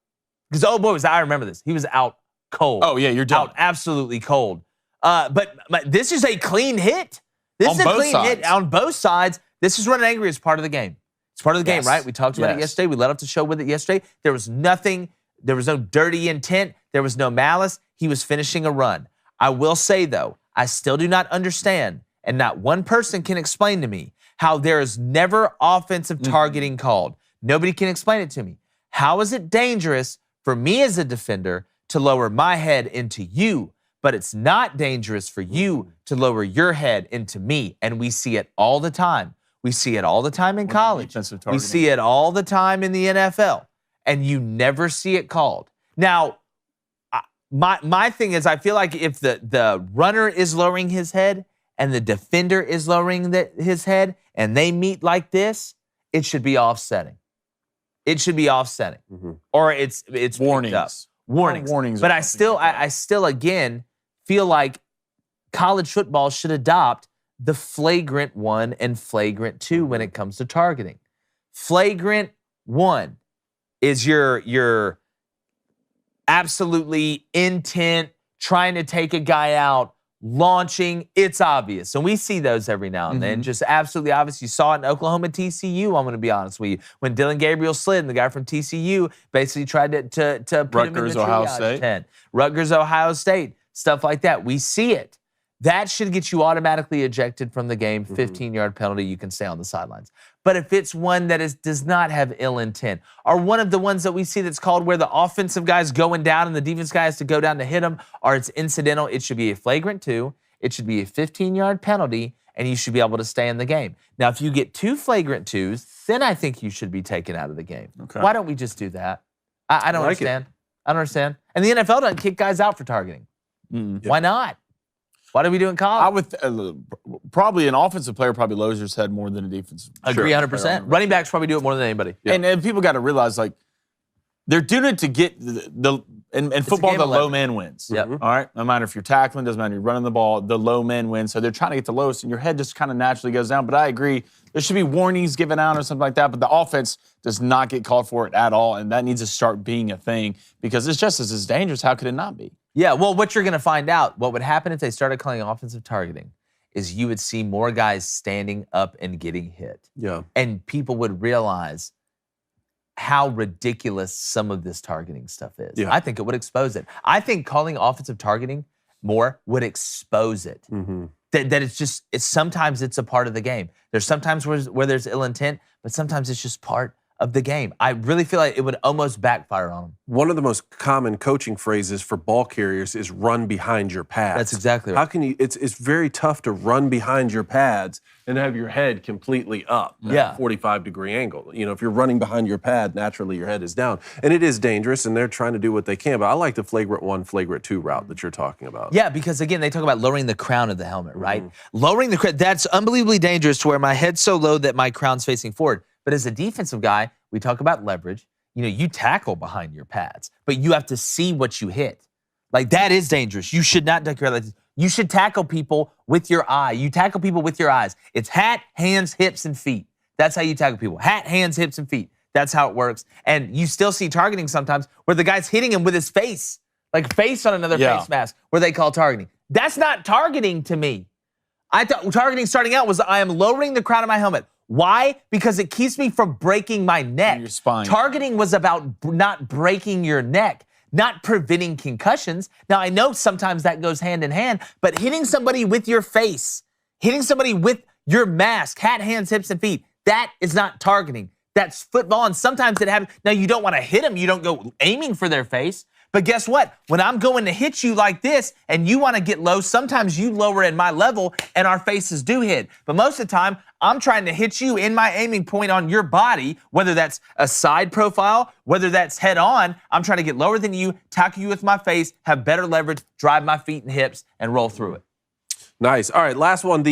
Because I remember this. He was out cold. Oh yeah, you're done. Out absolutely cold. But this is a clean hit. This is a clean hit on both sides. This is running angry as part of the game. It's part of the game, right? We talked about it yesterday. We led up the show with it yesterday. There was nothing. There was no dirty intent. There was no malice. He was finishing a run. I will say, though, I still do not understand, and not one person can explain to me how there is never offensive targeting called. Nobody can explain it to me. How is it dangerous for me as a defender to lower my head into you? But it's not dangerous for you to lower your head into me. And we see it all the time. We see it all the time in college. We see it all the time in the NFL. And you never see it called. Now, my thing is, I feel like if the runner is lowering his head and the defender is lowering his head and they meet like this, it should be offsetting. It should be offsetting. Or it's Warnings. picked up. Warnings. Warnings. But I still again feel like college football should adopt the flagrant 1 and flagrant 2 when it comes to targeting. Flagrant 1 is your absolutely intent, trying to take a guy out, launching. It's obvious. And we see those every now and then. Just absolutely obvious. You saw it in Oklahoma TCU, I'm going to be honest with you. When Dylan Gabriel slid and the guy from TCU basically tried to put him in the Ohio triage State. tent. Rutgers, Ohio State. Stuff like that. We see it. That should get you automatically ejected from the game. 15-yard penalty. You can stay on the sidelines. But if it's one that does not have ill intent, or one of the ones that we see that's called where the offensive guy's going down and the defense guy has to go down to hit him, or it's incidental, it should be a flagrant 2. It should be a 15-yard penalty, and you should be able to stay in the game. Now, if you get 2 flagrant 2s, then I think you should be taken out of the game. Okay. Why don't we just do that? I don't understand. I don't understand. And the NFL doesn't kick guys out for targeting. Why not? Why do we do it in college? I would probably an offensive player probably lowers his head more than a defensive. Agree 100%. Running backs probably do it more than anybody. And people got to realize, like, they're doing it to get in football, game the of low leverage. man wins. Yep. All right? No matter if you're tackling, doesn't matter if you're running the ball, the low man wins. So they're trying to get the lowest, and your head just kind of naturally goes down. But I agree, there should be warnings given out or something like that, but the offense does not get called for it at all, and that needs to start being a thing because it's just as dangerous. How could it not be? Yeah, well, what you're going to find out, what would happen if they started calling offensive targeting is you would see more guys standing up and getting hit. Yeah. And people would realize how ridiculous some of this targeting stuff is. Yeah. I think it would expose it. I think calling offensive targeting more would expose it. That sometimes it's a part of the game. There's sometimes where there's ill intent, but sometimes it's just part of the game. I really feel like it would almost backfire on them. One of the most common coaching phrases for ball carriers is run behind your pads. That's exactly right. How can you, it's very tough to run behind your pads and have your head completely up at a 45-degree angle. You know, if you're running behind your pad, naturally your head is down. And it is dangerous, and they're trying to do what they can. But I like the flagrant 1, flagrant 2 route that you're talking about. Yeah, because again, they talk about lowering the crown of the helmet, right? Lowering the crown, that's unbelievably dangerous to where my head's so low that my crown's facing forward. But as a defensive guy, we talk about leverage. You know, you tackle behind your pads, but you have to see what you hit. Like, that is dangerous. You should not tackle like this. You should tackle people with your eye. You tackle people with your eyes. It's hat, hands, hips, and feet. That's how you tackle people. Hat, hands, hips, and feet. That's how it works. And you still see targeting sometimes where the guy's hitting him with his face, like face on another face mask, where they call targeting. That's not targeting to me. I thought targeting starting out was I am lowering the crown of my helmet. Why? Because it keeps me from breaking my neck. Your spine. Targeting was about not breaking your neck, not preventing concussions. Now, I know sometimes that goes hand in hand, but hitting somebody with your face, hitting somebody with your mask, hat, hands, hips, and feet, that is not targeting. That's football, and sometimes it happens. Now, you don't want to hit them. You don't go aiming for their face. But guess what? When I'm going to hit you like this and you want to get low, sometimes you lower in my level and our faces do hit. But most of the time, I'm trying to hit you in my aiming point on your body, whether that's a side profile, whether that's head on. I'm trying to get lower than you, tackle you with my face, have better leverage, drive my feet and hips, and roll through it. Nice. All right, last one.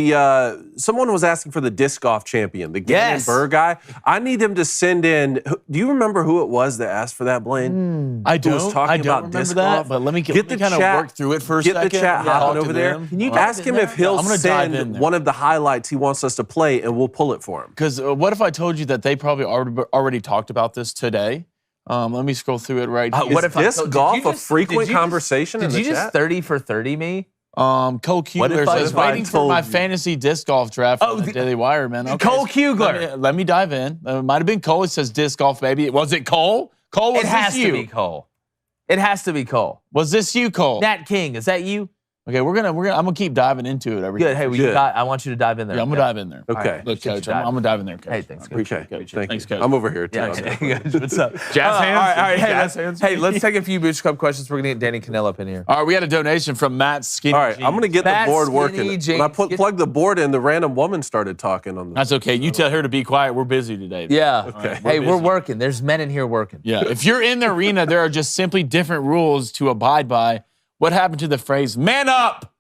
Someone was asking for the disc golf champion, the Gannon Burr guy. I need him to send in. Do you remember who it was that asked for that, Blaine? I don't. Was talking I don't about remember disc that. golf? But let me kind of work through it for a get second. Get the chat hopping over there. Can you ask him if he'll send one of the highlights he wants us to play, and we'll pull it for him. Because what if I told you that they probably already talked about this today? Let me scroll through it right here. What if disc golf a frequent conversation in the chat? Did you just 30 for 30 me? Cole Kugler says, waiting for my fantasy disc golf draft on the Daily Wire, man. Okay, Cole Kugler. Let me dive in. It might have been Cole. It says disc golf, baby. Was it Cole? Cole, was it has this you? To be Cole. It has to be Cole. Was this you, Cole? Nat King, is that you? Okay, I'm gonna keep diving into it. Good. Hey, I want you to dive in there. Yeah, I'm gonna dive in there. Okay. Right. Look, Coach, I'm gonna dive in there. Coach. Hey, thanks, Coach. Appreciate Coach. Thanks, Coach. I'm over here too. Yeah, what's up? Jazz hands. All right. Jazz hands. Hey, let's take a few Boost Club questions. We're gonna get Danny Kanell up in here. All right, we got a donation from Matt Skinny. All right, I'm gonna get the board working. When I plug the board in, the random woman started talking on the. That's okay. You tell her to be quiet. We're busy today. Yeah. Okay. Hey, we're working. There's men in here working. Yeah. If you're in the arena, there are just simply different rules to abide by. What happened to the phrase "man up,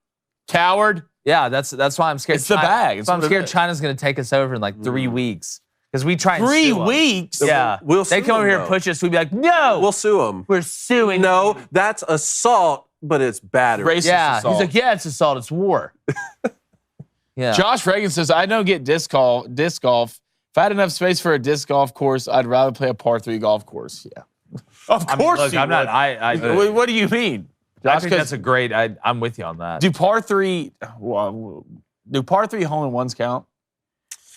coward"? Yeah, that's why I'm scared. It's the bag. It's So I'm what it scared is. China's going to take us over in like 3 weeks because we try and 3 sue 'em. weeks? Yeah, We'll they sue come over 'em, here though. and push us. We'd be like, no, We'll sue them. we're suing. No, you. that's assault, but it's battery. Racist Yeah, assault. he's like, yeah, it's assault, it's war. Yeah, Josh Reagan says, I don't get disc golf. If I had enough space for a disc golf course, I'd rather play a par 3 golf course. Yeah. Of I mean, course look, you I'm not. would. What do you mean? I Josh, think that's a great. I'm with you on that. do par 3 hole-in-ones count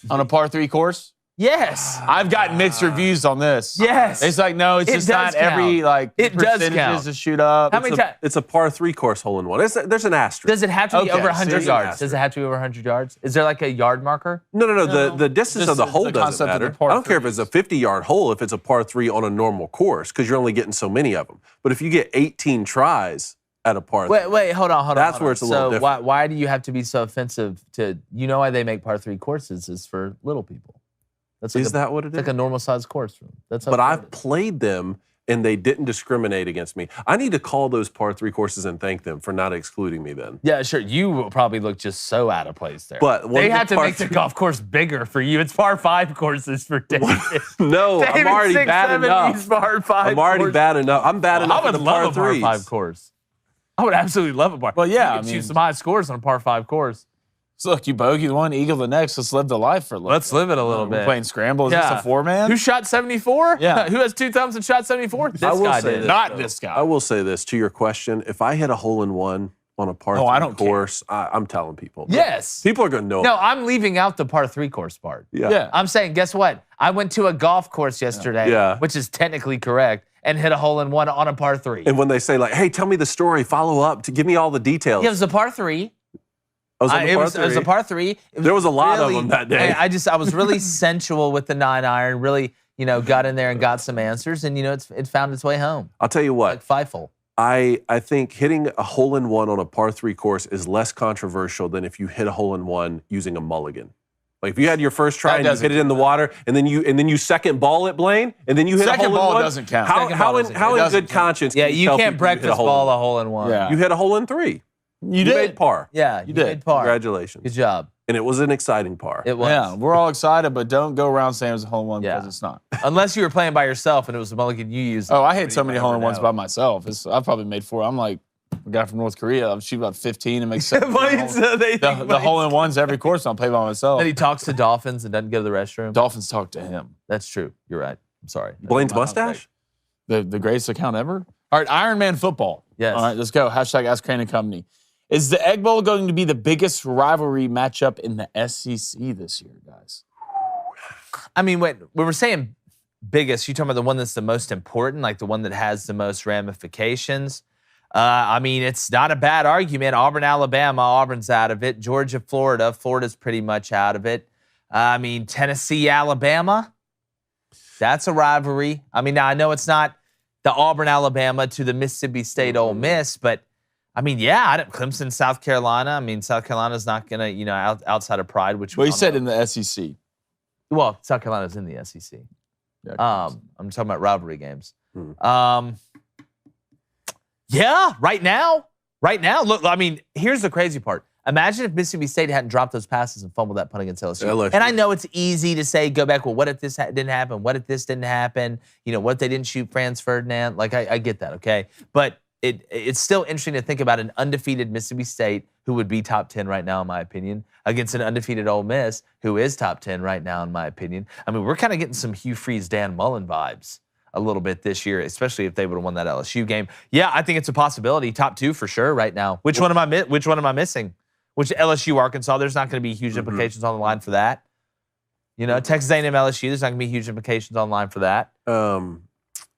on a par 3 course? Yes. I've gotten mixed reviews on this. Yes. It's like, no, it's It just does not every, count. like, It does percentages count. to shoot up. How many times? It's a par 3 course hole in one. There's an asterisk. Does it have to be Okay, over 100 see? yards? Does it have to be over 100 yards? Is there like a yard marker? No. The distance Just of the it's hole the doesn't concept of matter. the par I don't care if it's a 50-yard hole if it's a par 3 on a normal course because you're only getting so many of them. But if you get 18 tries at a par 3, Wait, hold on. That's where it's a little So different. why do you have to be so offensive to? You know why they make par 3 courses is for little people. That's like is that what it it's is? like a normal sized course. That's how But fun I've it is. played them and they didn't discriminate against me. I need to call those par 3 courses and thank them for not excluding me then. Yeah, sure. You will probably look just so out of place there. But they one have to par make the 3 golf course bigger for you. It's par 5 courses for David. No, I'm David already 6'7", bad he's enough. par 5. I'm already course. bad enough. I'm bad enough I at would the love par a par 3s. 5 course. I would absolutely love a par. Well, yeah, you I could mean- shoot some high scores on a par 5 course. So look, you bogey one, eagle the next. Let's live the life for a little Let's bit. live it a little We're bit. playing scramble. Is this a 4-man? Who shot 74? Yeah. Who has 2 thumbs and shot 74? This I will guy say did. this, Not though. this guy. I will say this to your question. If I hit a hole in one on a par 3 I don't care. course, I'm telling people. Yes. People are going to know. No, I'm leaving out the par 3 course part. Yeah. I'm saying, guess what? I went to a golf course yesterday, Yeah. which is technically correct, and hit a hole in one on a par 3. And when they say like, hey, tell me the story, follow up, to give me all the details. Yeah, it was a par 3. I was on the It par was a 3. par 3. It was There was a lot of them that day. I was really sensual with the 9-iron, really, got in there and got some answers, and, it found its way home. I'll tell you what. Like Feifel. I think hitting a hole in one on a par 3 course is less controversial than if you hit a hole in one using a mulligan. Like if you had your first try That and you doesn't hit it in the water, and then you second ball it, Blaine, and then you hit Second a hole ball in one. doesn't count. How, Second how ball in, doesn't how count. in It doesn't good conscience? Yeah, can you tell can't people you hit breakfast hole in ball one? a hole in one. Yeah. You hit a hole in 3. You You did. made par. Yeah, you did. made par. Congratulations. Good job. And it was an exciting par. It was. Yeah, we're all excited, but don't go around saying it's a hole in one Yeah. because it's not. Unless you were playing by yourself and it was a mulligan you used. Oh, I hit so many Nobody hole in would ones know. by myself. I've probably made 4. I'm like a guy from North Korea. I'm shooting about 15 and make 7. The hole in ones every course I'll play by myself. Then he talks to dolphins and doesn't go to the restroom. Dolphins talk to him. That's true. You're right. I'm sorry. Blaine's Wow, mustache? The greatest account ever. All right, Iron Man football. Yes. All right, let's go. Hashtag Ask Crane and Company. Is the Egg Bowl going to be the biggest rivalry matchup in the SEC this year, guys? I mean, when we're saying biggest, you talking about the one that's the most important, like the one that has the most ramifications. I mean, it's not a bad argument. Auburn, Alabama, Auburn's out of it. Georgia, Florida, Florida's pretty much out of it. I mean, Tennessee, Alabama, that's a rivalry. I mean, now I know it's not the Auburn, Alabama to the Mississippi State, Ole Miss, but I mean, yeah, Clemson, South Carolina. I mean, South Carolina's not going to, outside of pride, which Well, we you all said know. in the SEC. Well, South Carolina's in the SEC. Yeah, I'm talking about rivalry games. Yeah, right now. Look, I mean, here's the crazy part. Imagine if Mississippi State hadn't dropped those passes and fumbled that punt against LSU. LSU. And I know it's easy to say, go back, well, what if this didn't happen? What if this didn't happen? What if they didn't shoot Franz Ferdinand? Like, I get that, okay? But it's still interesting to think about an undefeated Mississippi State, who would be top 10 right now, in my opinion, against an undefeated Ole Miss, who is top 10 right now, in my opinion. I mean, we're kind of getting some Hugh Freeze, Dan Mullen vibes a little bit this year, especially if they would have won that LSU game. Yeah, I think it's a possibility. Top 2 for sure right now. Which one am I missing? Which LSU, Arkansas? There's not going to be huge implications on the line for that. Texas A&M, LSU. There's not going to be huge implications on the line for that.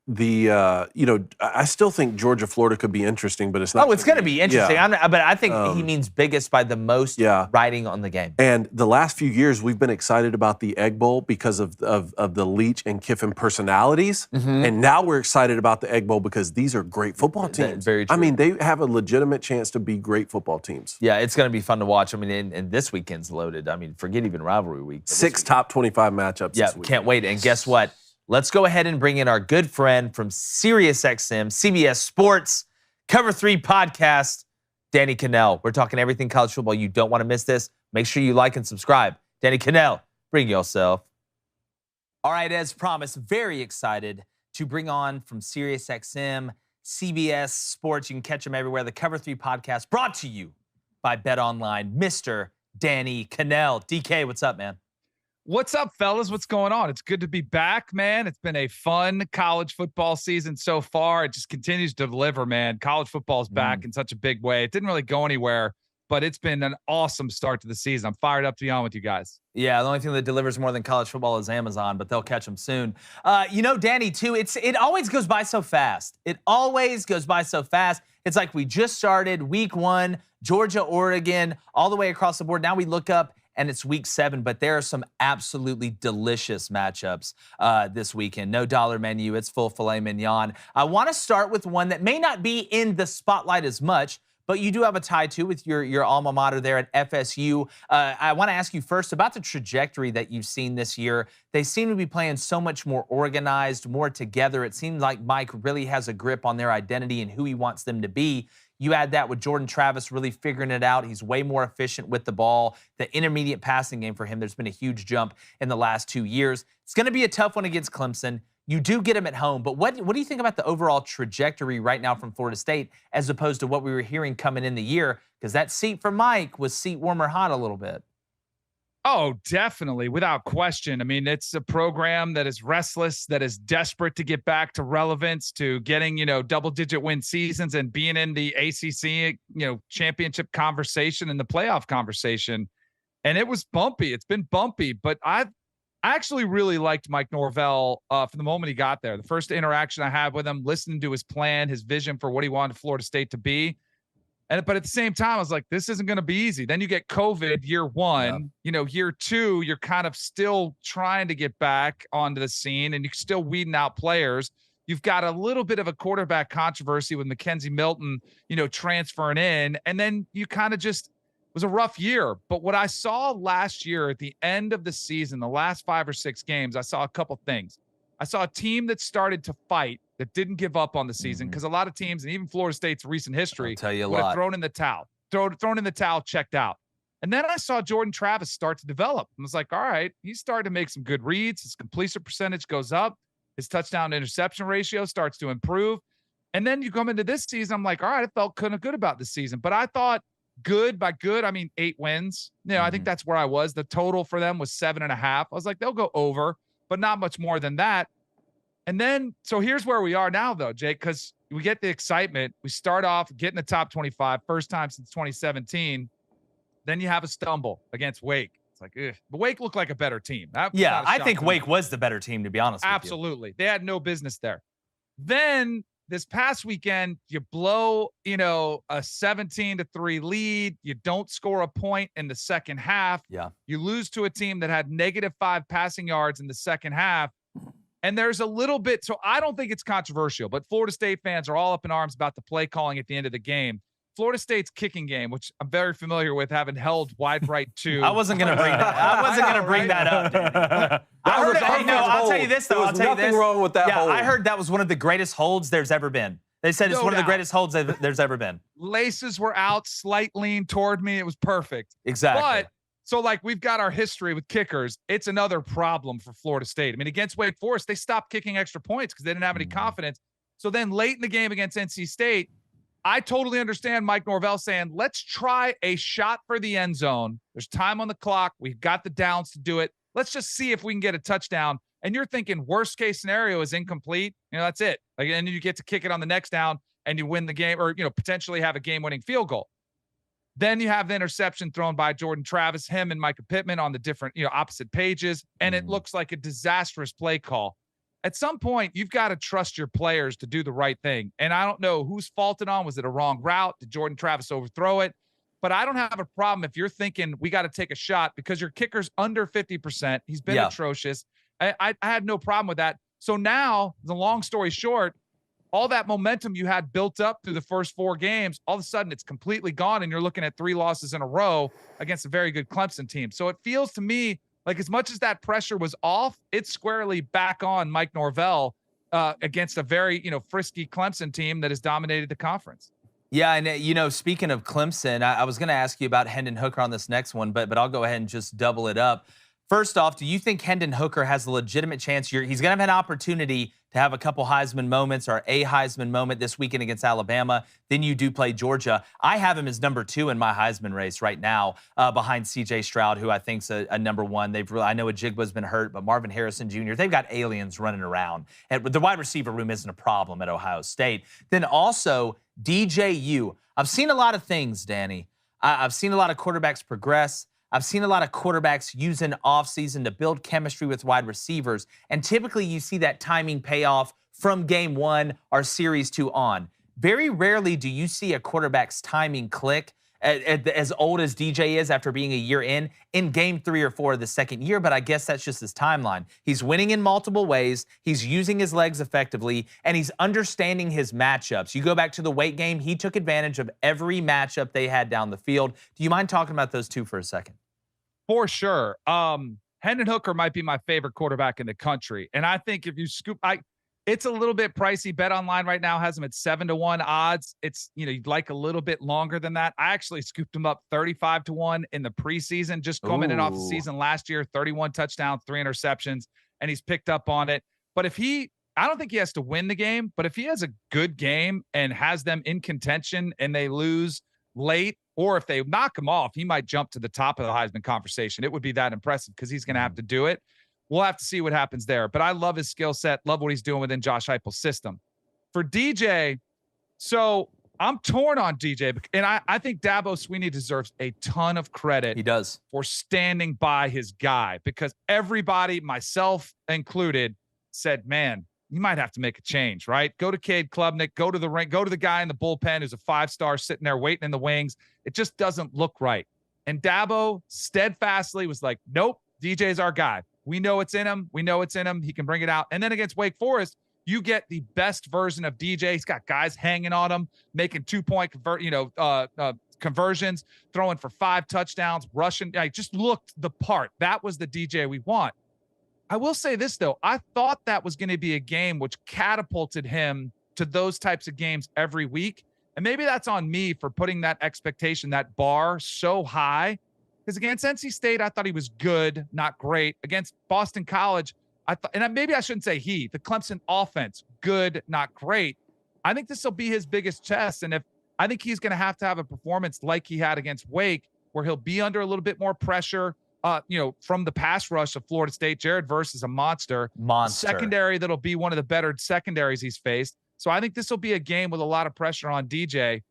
I still think Georgia, Florida could be interesting, but it's not. Oh, it's going to be interesting. Yeah. But I think he means biggest by the most writing on the game. And the last few years, we've been excited about the Egg Bowl because of the Leach and Kiffin personalities. And now we're excited about the Egg Bowl because these are great football teams. Very true. I mean, they have a legitimate chance to be great football teams. Yeah, it's going to be fun to watch. I mean, and this weekend's loaded. I mean, forget even rivalry week. 6 top 25 matchups Yeah, this week. can't wait. And guess what? Let's go ahead and bring in our good friend from SiriusXM, CBS Sports, Cover 3 podcast, Danny Kanell. We're talking everything college football. You don't want to miss this. Make sure you like and subscribe. Danny Kanell, bring yourself. All right, as promised, very excited to bring on from SiriusXM, CBS Sports. You can catch them everywhere. The Cover 3 podcast brought to you by BetOnline, Mr. Danny Kanell. DK, what's up, man? What's up, fellas? What's going on? It's good to be back, man. It's been a fun college football season so far. It just continues to deliver, man. College football is back in such a big way. It didn't really go anywhere, but it's been an awesome start to the season. I'm fired up to be on with you guys. Yeah, the only thing that delivers more than college football is Amazon, but they'll catch them soon. Danny, too, it always goes by so fast. It always goes by so fast. It's like we just started week 1, Georgia, Oregon, all the way across the board. Now we look up and it's week 7, but there are some absolutely delicious matchups this weekend. No dollar menu, it's full filet mignon. I want to start with one that may not be in the spotlight as much, but you do have a tie, too, with your alma mater there at FSU. I want to ask you first about the trajectory that you've seen this year. They seem to be playing so much more organized, more together. It seems like Mike really has a grip on their identity and who he wants them to be. You add that with Jordan Travis really figuring it out. He's way more efficient with the ball. The intermediate passing game for him, there's been a huge jump in the last 2 years. It's going to be a tough one against Clemson. You do get him at home, but what do you think about the overall trajectory right now from Florida State as opposed to what we were hearing coming in the year? Because that seat for Mike was seat warmer hot a little bit. Oh, definitely, without question. I mean, it's a program that is restless, that is desperate to get back to relevance, to getting, double-digit win seasons and being in the ACC, championship conversation and the playoff conversation. And it was bumpy. It's been bumpy, but I actually really liked Mike Norvell from the moment he got there. The first interaction I had with him, listening to his plan, his vision for what he wanted Florida State to be. But at the same time, I was like, this isn't going to be easy. Then you get COVID year 1, year 2, you're kind of still trying to get back onto the scene and you're still weeding out players. You've got a little bit of a quarterback controversy with Mackenzie Milton, transferring in. And then you kind of just, it was a rough year. But what I saw last year at the end of the season, the last 5 or 6 games, I saw a couple things. I saw a team that started to fight, that didn't give up on the season, because a lot of teams, and even Florida State's recent history, would have thrown in the towel, checked out. And then I saw Jordan Travis start to develop. I was like, all right, he's starting to make some good reads. His completion percentage goes up. His touchdown to interception ratio starts to improve. And then you come into this season, I'm like, all right, I felt kind of good about this season. But I thought good, by good, I mean 8 wins. I think that's where I was. The total for them was 7.5. I was like, they'll go over, but not much more than that. And then, so here's where we are now, though, Jake, because we get the excitement. We start off getting the top 25, first time since 2017. Then you have a stumble against Wake. It's like, ugh. But Wake looked like a better team. Yeah, I think Wake was the better team, to be honest with you. Absolutely. They had no business there. Then this past weekend, you blow, a 17-3 lead. You don't score a point in the second half. Yeah. You lose to a team that had -5 passing yards in the second half. And there's a little bit, so I don't think it's controversial, but Florida State fans are all up in arms about the play calling at the end of the game. Florida State's kicking game, which I'm very familiar with, having held wide right 2. I wasn't going to bring that. I wasn't going to bring that up. I'll tell you this, though. There was nothing wrong with that hold. I heard that was one of the greatest holds there's ever been. They said it's one of the greatest holds there's ever been. Laces were out, slight lean toward me. It was perfect. Exactly. But so, we've got our history with kickers. It's another problem for Florida State. I mean, against Wake Forest, they stopped kicking extra points because they didn't have any confidence. So then late in the game against NC State, I totally understand Mike Norvell saying, let's try a shot for the end zone. There's time on the clock. We've got the downs to do it. Let's just see if we can get a touchdown. And you're thinking worst case scenario is incomplete. That's it. And then you get to kick it on the next down and you win the game, or, potentially have a game-winning field goal. Then you have the interception thrown by Jordan Travis, him and Micah Pittman on the different, opposite pages. And it looks like a disastrous play call. At some point, you've got to trust your players to do the right thing. And I don't know whose fault it on. Was it a wrong route? Did Jordan Travis overthrow it? But I don't have a problem if you're thinking we got to take a shot because your kicker's under 50%. He's been atrocious. I had no problem with that. So now, the long story short, all that momentum you had built up through the first 4 games, all of a sudden it's completely gone, and you're looking at 3 losses in a row against a very good Clemson team. So it feels to me like as much as that pressure was off, it's squarely back on Mike Norvell against a very, frisky Clemson team that has dominated the conference. Yeah, and speaking of Clemson, I was going to ask you about Hendon Hooker on this next one, but I'll go ahead and just double it up. First off, do you think Hendon Hooker has a legitimate chance? He's going to have an opportunity to have a couple Heisman moments or a Heisman moment this weekend against Alabama. Then you do play Georgia. I have him as number 2 in my Heisman race right now, behind C.J. Stroud, who I think's a number 1. I know Ajigba's been hurt, but Marvin Harrison Jr., they've got aliens running around. And the wide receiver room isn't a problem at Ohio State. Then also DJU. I've seen a lot of things, Danny. I've seen a lot of quarterbacks progress. I've seen a lot of quarterbacks using offseason to build chemistry with wide receivers. And typically you see that timing pay off from game 1 or series 2 on. Very rarely do you see a quarterback's timing click as old as DJ is after being a year in game 3 or 4 of the second year, but I guess that's just his timeline. He's winning in multiple ways. He's using his legs effectively, and he's understanding his matchups. You go back to the Wake game, he took advantage of every matchup they had down the field. Do you mind talking about those two for a second? For sure. Hendon Hooker might be my favorite quarterback in the country. And I think if you it's a little bit pricey. Bet Online right now has him at 7-1 odds. It's, you'd like a little bit longer than that. I actually scooped him up 35-1 in the preseason, just coming in off the season last year, 31 touchdowns, 3 interceptions, and he's picked up on it. But I don't think he has to win the game, but if he has a good game and has them in contention and they lose late, or if they knock him off, he might jump to the top of the Heisman conversation. It would be that impressive because he's going to have to do it. We'll have to see what happens there. But I love his skill set, love what he's doing within Josh Heupel's system. For DJ, so I'm torn on DJ, and I think Dabo Swinney deserves a ton of credit. He does. For standing by his guy, because everybody, myself included, said, man, you might have to make a change, right? Go to Cade Klubnik, go to the ring, go to the guy in the bullpen who's a 5-star sitting there waiting in the wings. It just doesn't look right. And Dabo steadfastly was like, nope, DJ's our guy. We know it's in him. We know it's in him. He can bring it out. And then against Wake Forest, you get the best version of DJ. He's got guys hanging on him, making 2-point conversions, throwing for 5 touchdowns, rushing. I just looked the part. That was the DJ we want. I will say this, though. I thought that was going to be a game which catapulted him to those types of games every week. And maybe that's on me for putting that expectation, that bar so high. Because against NC State, I thought he was good, not great. Against Boston College, I thought, and maybe I shouldn't say the Clemson offense, good, not great. I think this will be his biggest test. And I think he's going to have a performance like he had against Wake, where he'll be under a little bit more pressure, from the pass rush of Florida State. Jared Verse is a monster. Secondary that'll be one of the better secondaries he's faced. So I think this will be a game with a lot of pressure on DJ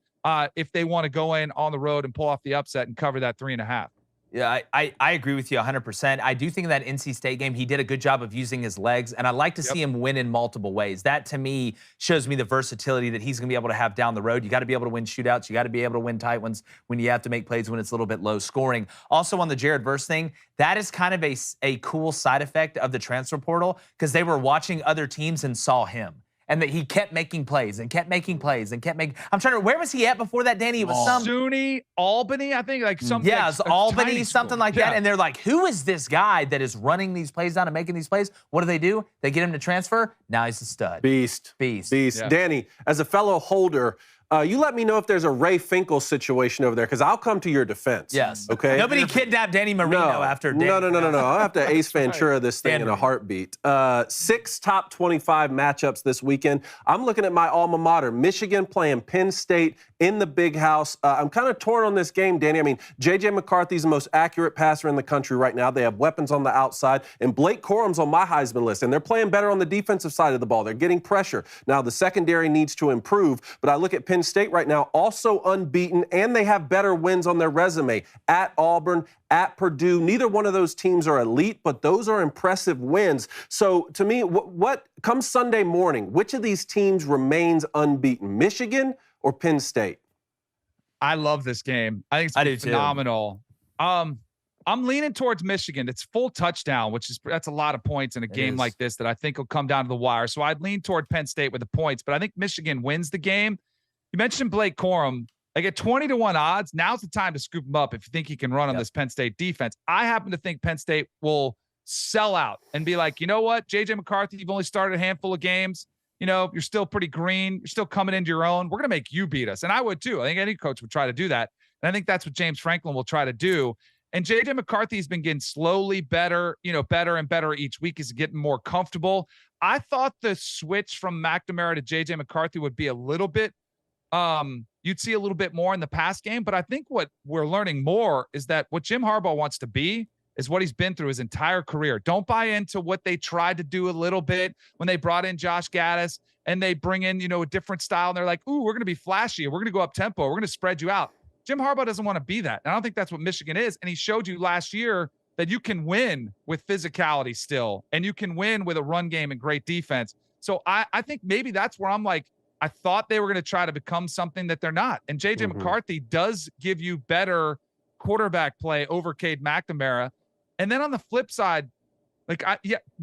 if they want to go in on the road and pull off the upset and cover that 3.5. Yeah, I agree with you 100%. I do think in that NC State game, he did a good job of using his legs, and I like to see him win in multiple ways. That, to me, shows me the versatility that he's going to be able to have down the road. You got to be able to win shootouts. You got to be able to win tight ones when you have to make plays when it's a little bit low scoring. Also, on the Jared Verse thing, that is kind of a cool side effect of the transfer portal because they were watching other teams and saw him. And that he kept making plays and kept making plays and kept making. I'm trying to. Where was he at before that, Danny? It was some SUNY, Albany, I think, like something. Yeah, like it's Albany, something like that. And they're like, "Who is this guy that is running these plays down and making these plays?" What do? They get him to transfer. Now he's a stud. Beast. Yeah. Danny, as a fellow holder, you let me know if there's a Ray Finkel situation over there, because I'll come to your defense. Yes. Okay. Nobody kidnapped Danny Marino after Danny. No. I'll have to Ace Ventura this thing in a heartbeat. 6 top 25 matchups this weekend. I'm looking at my alma mater, Michigan playing Penn State in the Big House. I'm kind of torn on this game, Danny. I mean, J.J. McCarthy's the most accurate passer in the country right now. They have weapons on the outside. And Blake Corum's on my Heisman list. And they're playing better on the defensive side of the ball. They're getting pressure. Now, the secondary needs to improve. But I look at Penn State right now, also unbeaten, and they have better wins on their resume. At Auburn, at Purdue. Neither one of those teams are elite, but those are impressive wins. So to me, what comes Sunday morning, which of these teams remains unbeaten, Michigan or Penn State? I love this game. I think it's phenomenal. I'm leaning towards Michigan. It's full touchdown, that's a lot of points in a game like this that I think will come down to the wire. So I'd lean toward Penn State with the points, but I think Michigan wins the game. You mentioned Blake Corum. I get 20-1 odds. Now's the time to scoop him up if you think he can run on this Penn State defense. I happen to think Penn State will sell out and be like, you know what, J.J. McCarthy, you've only started a handful of games. you're still pretty green. You're still coming into your own. We're going to make you beat us. And I would too. I think any coach would try to do that. And I think that's what James Franklin will try to do. And J.J. McCarthy's been getting slowly better, better and better each week. He's getting more comfortable. I thought the switch from McNamara to J.J. McCarthy would be a little bit, you'd see a little bit more in the pass game. But I think what we're learning more is that what Jim Harbaugh wants to be is what he's been through his entire career. Don't buy into what they tried to do a little bit when they brought in Josh Gaddis and they bring in, a different style. And they're like, ooh, we're going to be flashy. We're going to go up tempo. We're going to spread you out. Jim Harbaugh doesn't want to be that. And I don't think that's what Michigan is. And he showed you last year that you can win with physicality still, and you can win with a run game and great defense. So I think maybe that's where I'm like, I thought they were going to try to become something that they're not. And J.J. McCarthy does give you better quarterback play over Cade McNamara. And then on the flip side,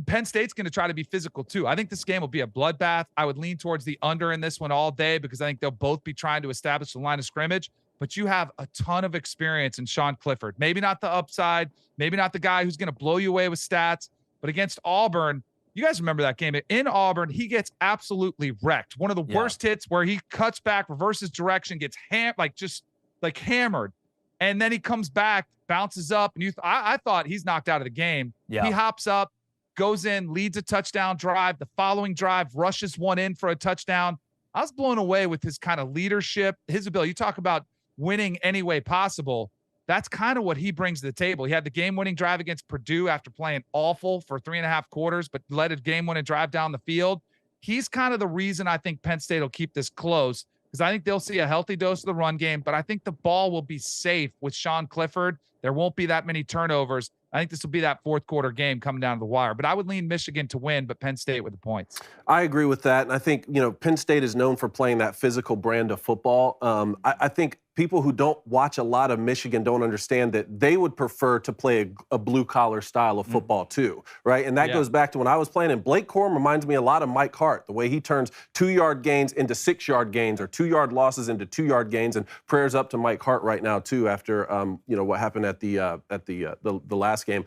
Penn State's going to try to be physical too. I think this game will be a bloodbath. I would lean towards the under in this one all day because I think they'll both be trying to establish the line of scrimmage. But you have a ton of experience in Sean Clifford. Maybe not the upside, maybe not the guy who's going to blow you away with stats, but against Auburn, you guys remember that game. In Auburn, he gets absolutely wrecked. One of the worst hits where he cuts back, reverses direction, gets hammered. And then he comes back, bounces up, and I thought he's knocked out of the game. Yeah. He hops up, goes in, leads a touchdown drive. The following drive, rushes one in for a touchdown. I was blown away with his kind of leadership, his ability. You talk about winning any way possible. That's kind of what he brings to the table. He had the game-winning drive against Purdue after playing awful for 3.5 quarters, but led a game-winning drive down the field. He's kind of the reason I think Penn State will keep this close, because I think they'll see a healthy dose of the run game, but I think the ball will be safe with Sean Clifford. There won't be that many turnovers. I think this will be that fourth quarter game coming down to the wire. But I would lean Michigan to win, but Penn State with the points. I agree with that. And I think, Penn State is known for playing that physical brand of football. I think people who don't watch a lot of Michigan don't understand that they would prefer to play a blue-collar style of football too, right? And that goes back to when I was playing, and Blake Corum reminds me a lot of Mike Hart, the way he turns 2-yard gains into 6-yard gains or 2-yard losses into 2-yard gains. And prayers up to Mike Hart right now too after, what happened at the last game.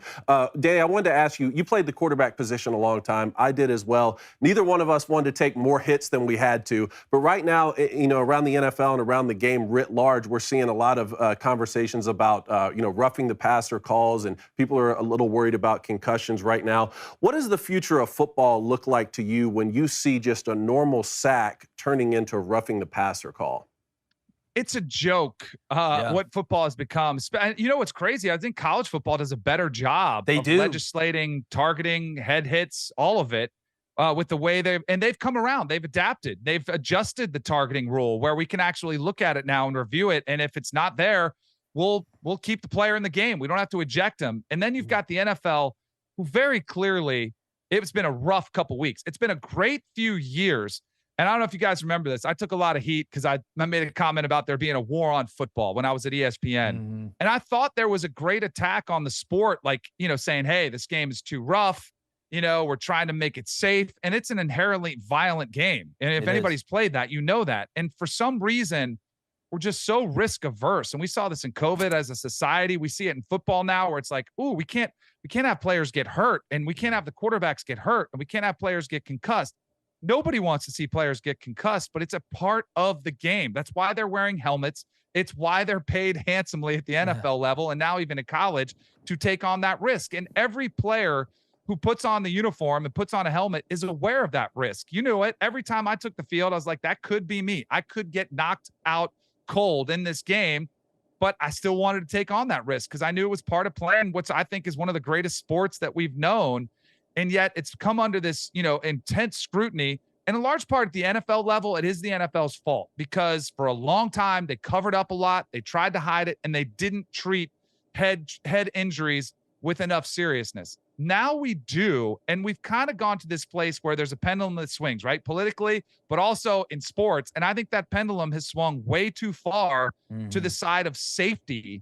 Danny, I wanted to ask you, you played the quarterback position a long time. I did as well. Neither one of us wanted to take more hits than we had to. But right now, around the NFL and around the game writ large, we're seeing a lot of conversations about, roughing the passer calls, and people are a little worried about concussions right now. What does the future of football look like to you when you see just a normal sack turning into roughing the passer call? It's a joke what football has become. You know what's crazy? I think college football does a better job of legislating, targeting, head hits, all of it. With the way they've come around, they've adapted, they've adjusted the targeting rule where we can actually look at it now and review it. And if it's not there, we'll keep the player in the game. We don't have to eject him. And then you've got the NFL, who very clearly, it's been a rough couple weeks. It's been a great few years. And I don't know if you guys remember this. I took a lot of heat because I made a comment about there being a war on football when I was at ESPN. And I thought there was a great attack on the sport, saying, hey, this game is too rough. We're trying to make it safe, and it's an inherently violent game. And if anybody's played that, you know that. And for some reason, we're just so risk averse. And we saw this in COVID as a society. We see it in football now where it's like, ooh, we can't have players get hurt, and we can't have the quarterbacks get hurt, and we can't have players get concussed. Nobody wants to see players get concussed, but it's a part of the game. That's why they're wearing helmets. It's why they're paid handsomely at the NFL level and now even at college to take on that risk. And every player who puts on the uniform and puts on a helmet is aware of that risk. You knew it. Every time I took the field, I was like, that could be me. I could get knocked out cold in this game, but I still wanted to take on that risk because I knew it was part of playing what I think is one of the greatest sports that we've known. And yet it's come under this, intense scrutiny. And in large part at the NFL level, it is the NFL's fault because for a long time, they covered up a lot. They tried to hide it, and they didn't treat head injuries with enough seriousness. Now we do, and we've kind of gone to this place where there's a pendulum that swings, right? Politically, but also in sports. And I think that pendulum has swung way too far to the side of safety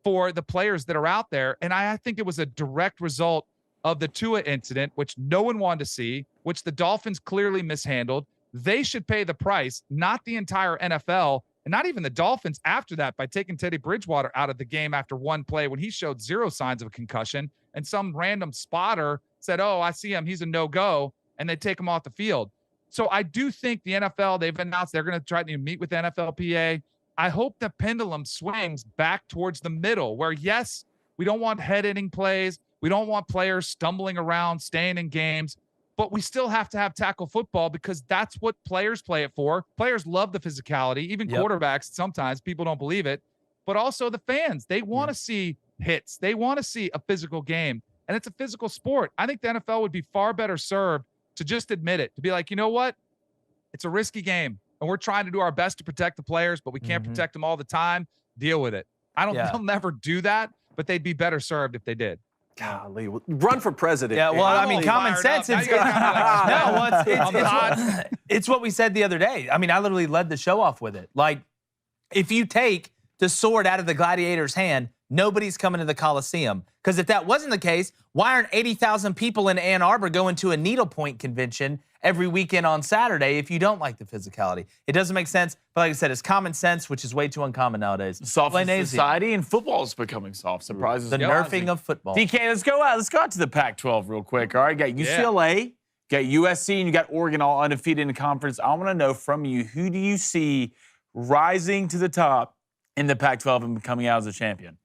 for the players that are out there. And I think it was a direct result of the Tua incident, which no one wanted to see, which the Dolphins clearly mishandled. They should pay the price, not the entire NFL, and not even the Dolphins after that by taking Teddy Bridgewater out of the game after one play when he showed zero signs of a concussion. And some random spotter said, oh, I see him, he's a no-go, and they take him off the field. So I do think the NFL, they've announced they're going to try to meet with the NFLPA. I hope the pendulum swings back towards the middle where, yes, we don't want head-hitting plays. We don't want players stumbling around, staying in games, but we still have to have tackle football because that's what players play it for. Players love the physicality, even quarterbacks sometimes. People don't believe it. But also the fans, they want to see hits. They want to see a physical game, and it's a physical sport. I think the NFL would be far better served to just admit it, to be like, you know what? It's a risky game, and we're trying to do our best to protect the players, but we can't protect them all the time. Deal with it. They'll never do that, but they'd be better served if they did. Golly, run for president. Yeah, well, I mean, common sense. It's what we said the other day. I mean, I literally led the show off with it. Like, if you take the sword out of the gladiator's hand, nobody's coming to the Coliseum. Because if that wasn't the case, why aren't 80,000 people in Ann Arbor going to a needlepoint convention every weekend on Saturday if you don't like the physicality? It doesn't make sense. But like I said, it's common sense, which is way too uncommon nowadays. Soft society, and football is becoming soft. Surprises. The nerfing of football. DK, let's go out. Let's go out to the Pac-12 real quick. All right, got UCLA, got USC, and you got Oregon all undefeated in the conference. I want to know from you, who do you see rising to the top in the Pac-12 and coming out as a champion?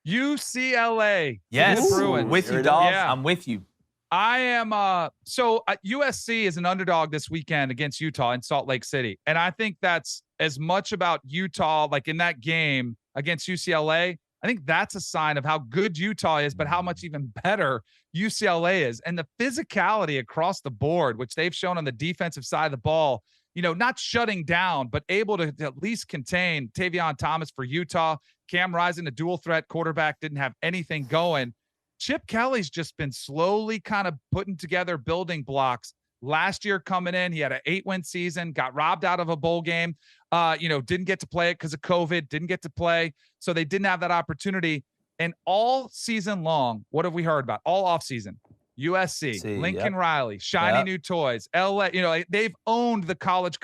UCLA. Yes, Bruins. with you, dog. Yeah. I'm with you. I am. USC is an underdog this weekend against Utah in Salt Lake City. And I think that's as much about Utah, like in that game against UCLA. I think that's a sign of how good Utah is, but how much even better UCLA is. And the physicality across the board, which they've shown on the defensive side of the ball, not shutting down, but able to at least contain Tavion Thomas for Utah. Cam Rising, a dual threat quarterback, didn't have anything going. Chip Kelly's just been slowly kind of putting together building blocks. Last year coming in, he had an 8-win season, got robbed out of a bowl game, didn't get to play it because of COVID, didn't get to play. So they didn't have that opportunity. And all season long, what have we heard about? All offseason, USC, Lincoln Riley, shiny new toys, LA, they've owned the college,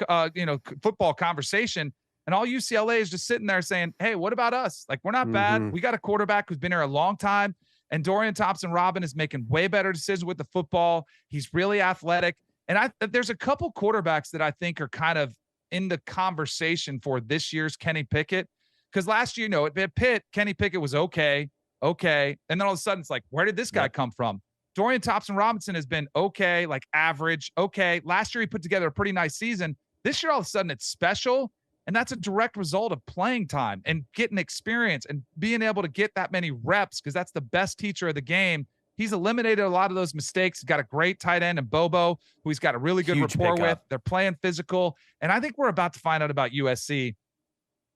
football conversation. And all UCLA is just sitting there saying, hey, what about us? Like, we're not bad. We got a quarterback who's been here a long time. And Dorian Thompson-Robin is making way better decisions with the football. He's really athletic. And there's a couple quarterbacks that I think are kind of in the conversation for this year's Kenny Pickett. Because last year, at Pitt, Kenny Pickett was okay. And then all of a sudden, it's like, where did this guy come from? Dorian Thompson-Robinson has been okay, like average, okay. Last year, he put together a pretty nice season. This year, all of a sudden, it's special. And that's a direct result of playing time and getting experience and being able to get that many reps, because that's the best teacher of the game. He's eliminated a lot of those mistakes. He's got a great tight end in Bobo, who he's got a really good rapport with. They're playing physical. And I think we're about to find out about USC,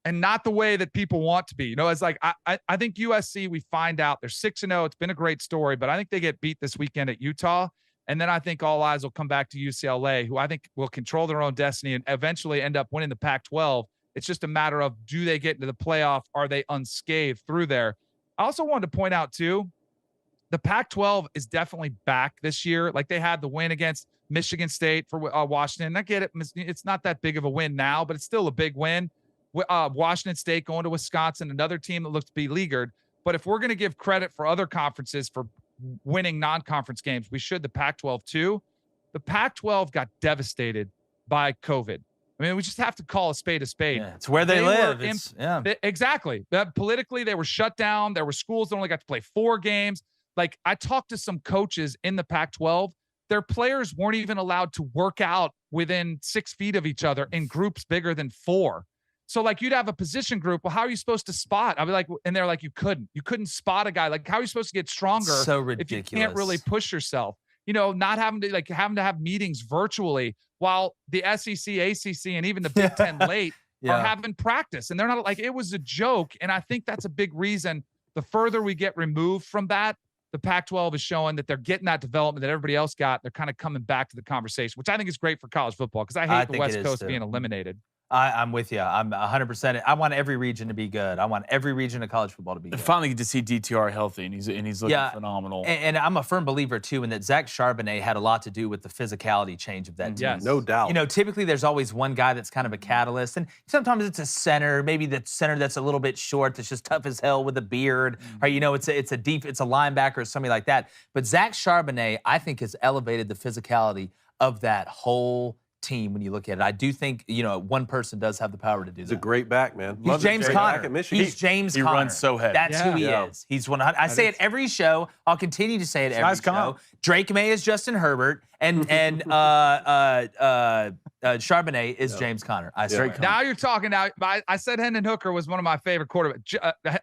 and not the way that people want to be. It's like, I think USC, we find out they're 6-0. It's been a great story, but I think they get beat this weekend at Utah. And then I think all eyes will come back to UCLA, who I think will control their own destiny and eventually end up winning the Pac-12. It's just a matter of, do they get into the playoff? Are they unscathed through there? I also wanted to point out, too, the Pac-12 is definitely back this year. Like, they had the win against Michigan State for Washington. I get it. It's not that big of a win now, but it's still a big win. Washington State going to Wisconsin, another team that looks beleaguered. But if we're going to give credit for other conferences for winning non-conference games, we should the Pac-12 too. The Pac-12 got devastated by COVID. I mean, we just have to call a spade a spade. Yeah, it's where they live. Exactly. Politically, they were shut down. There were schools that only got to play 4 games. Like, I talked to some coaches in the Pac-12. Their players weren't even allowed to work out within 6 feet of each other in groups bigger than 4. So, like, you'd have a position group. Well, how are you supposed to spot? I'd be like, and they're like, you couldn't spot a guy. Like, how are you supposed to get stronger so ridiculous. If you can't really push yourself? Not having to have meetings virtually while the SEC, ACC, and even the Big Ten late are having practice. And they're not, like, it was a joke. And I think that's a big reason. The further we get removed from that, the Pac-12 is showing that they're getting that development that everybody else got. They're kind of coming back to the conversation, which I think is great for college football, because I hate the West Coast being eliminated. I'm with you. I'm 100%. I want every region to be good. I want every region of college football to be good. Finally get to see DTR healthy, and he's looking phenomenal. And I'm a firm believer, too, in that Zach Charbonnet had a lot to do with the physicality change of that team. Yes. No doubt. Typically there's always one guy that's kind of a catalyst, and sometimes it's a center, maybe the center that's a little bit short, that's just tough as hell with a beard, or it's a linebacker or somebody like that. But Zach Charbonnet, I think, has elevated the physicality of that whole team when you look at it. I do think, one person does have the power to do that. He's a great back, man. He's James Conner. Back at Michigan. He's James He Conner. runs so heavy. That's who he Yeah. is. He's 100. I say it every show. I'll continue to say it every nice show. comp. Drake May is Justin Herbert, and Charbonnet is James Conner. I swear. Now you're talking. Now I said Hendon Hooker was one of my favorite quarterbacks.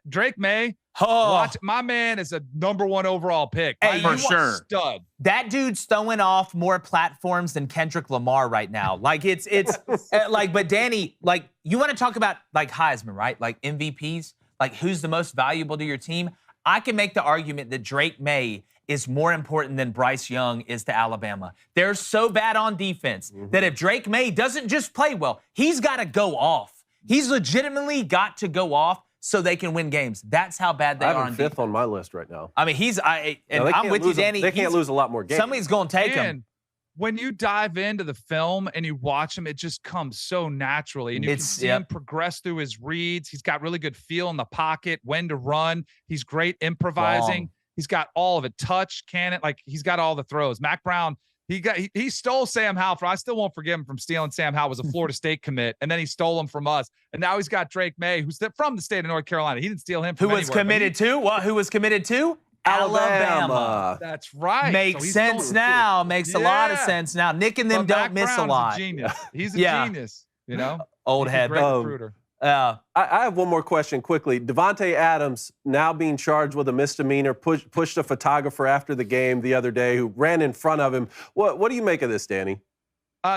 Drake May. Oh, Watch, my man is a #1 overall pick. Hey, My for man, stud. that dude's throwing off more platforms than Kendrick Lamar right now. Like it's but Danny, like you want to talk about like Heisman, right? Like MVPs, like who's the most valuable to your team? I can make the argument that Drake May is more important than Bryce Young is to Alabama. They're so bad on defense that if Drake May doesn't just play well, he's got to go off. He's legitimately got to go off so they can win games. That's how bad they I are have on him defense. fifth on my list right now. I mean, I'm with you, Danny. They can't lose a lot more games. Somebody's going to take him. And when you dive into the film and you watch him, it just comes so naturally. And you can see him progress through his reads. He's got really good feel in the pocket, when to run. He's great improvising. Long. He's got all of it. Touch, cannon, like he's got all the throws. Mac Brown, he stole Sam Howell from. I still won't forgive him from stealing Sam Howell. Was a Florida State commit, and then he stole him from us. And now he's got Drake May, who's from the state of North Carolina. He didn't steal him from Who was committed to? What? Who was committed to? Alabama. That's right. Makes sense now. Makes a lot of sense now. Nick and them But don't Mac miss a Brown's lot. Genius. He's a Yeah. genius. You know, Old He's a head. great recruiter. I have one more question quickly. Davante Adams now being charged with a misdemeanor, pushed a photographer after the game the other day who ran in front of him. What do you make of this, Danny?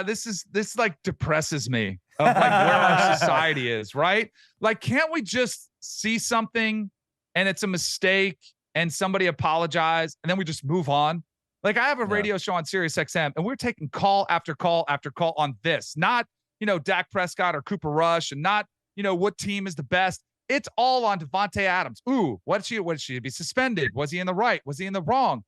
This like depresses me of like where our society is, right? Like, can't we just see something and it's a mistake and somebody apologize and then we just move on? Like, I have a radio show on Sirius XM and we're taking call after call after call on this, not, Dak Prescott or Cooper Rush, and not, what team is the best. It's all on Davante Adams. Ooh, what should she be suspended? Was he in the right? Was he in the wrong?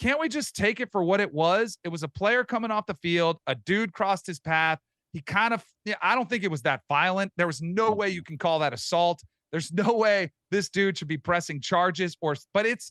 Can't we just take it for what it was? It was a player coming off the field. A dude crossed his path. He kind of, I don't think it was that violent. There was no way you can call that assault. There's no way this dude should be pressing charges but it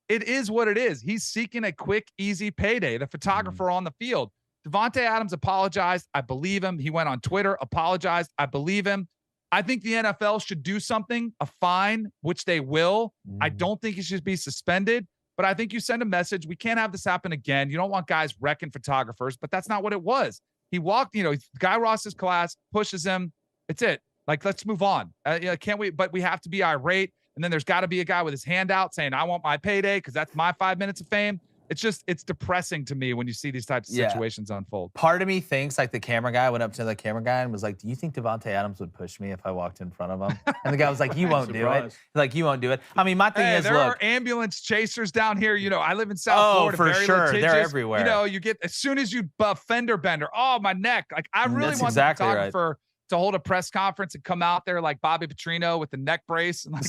is what it is. He's seeking a quick, easy payday. The photographer on the field. Davante Adams apologized. I believe him. He went on Twitter, apologized. I believe him. I think the NFL should do something, a fine, which they will. I don't think he should be suspended, but I think you send a message. We can't have this happen again. You don't want guys wrecking photographers, but that's not what it was. He walked, Guy Ross's class, pushes him. It's it. Like, let's move on. Can't we? But we have to be irate. And then there's got to be a guy with his hand out saying, I want my payday because that's my 5 minutes of fame. It's depressing to me when you see these types of situations unfold. Part of me thinks like the camera guy went up to the camera guy and was like, do you think Davante Adams would push me if I walked in front of him? And the guy was like, you won't do it. Like, you won't do it. I mean, my thing is, there are ambulance chasers down here. I live in South Florida. For very sure. litigious. They're everywhere. You get, as soon as you fender bender, oh, my neck. Like, I really That's want exactly the photographer to hold a press conference and come out there like Bobby Petrino with the neck brace and like,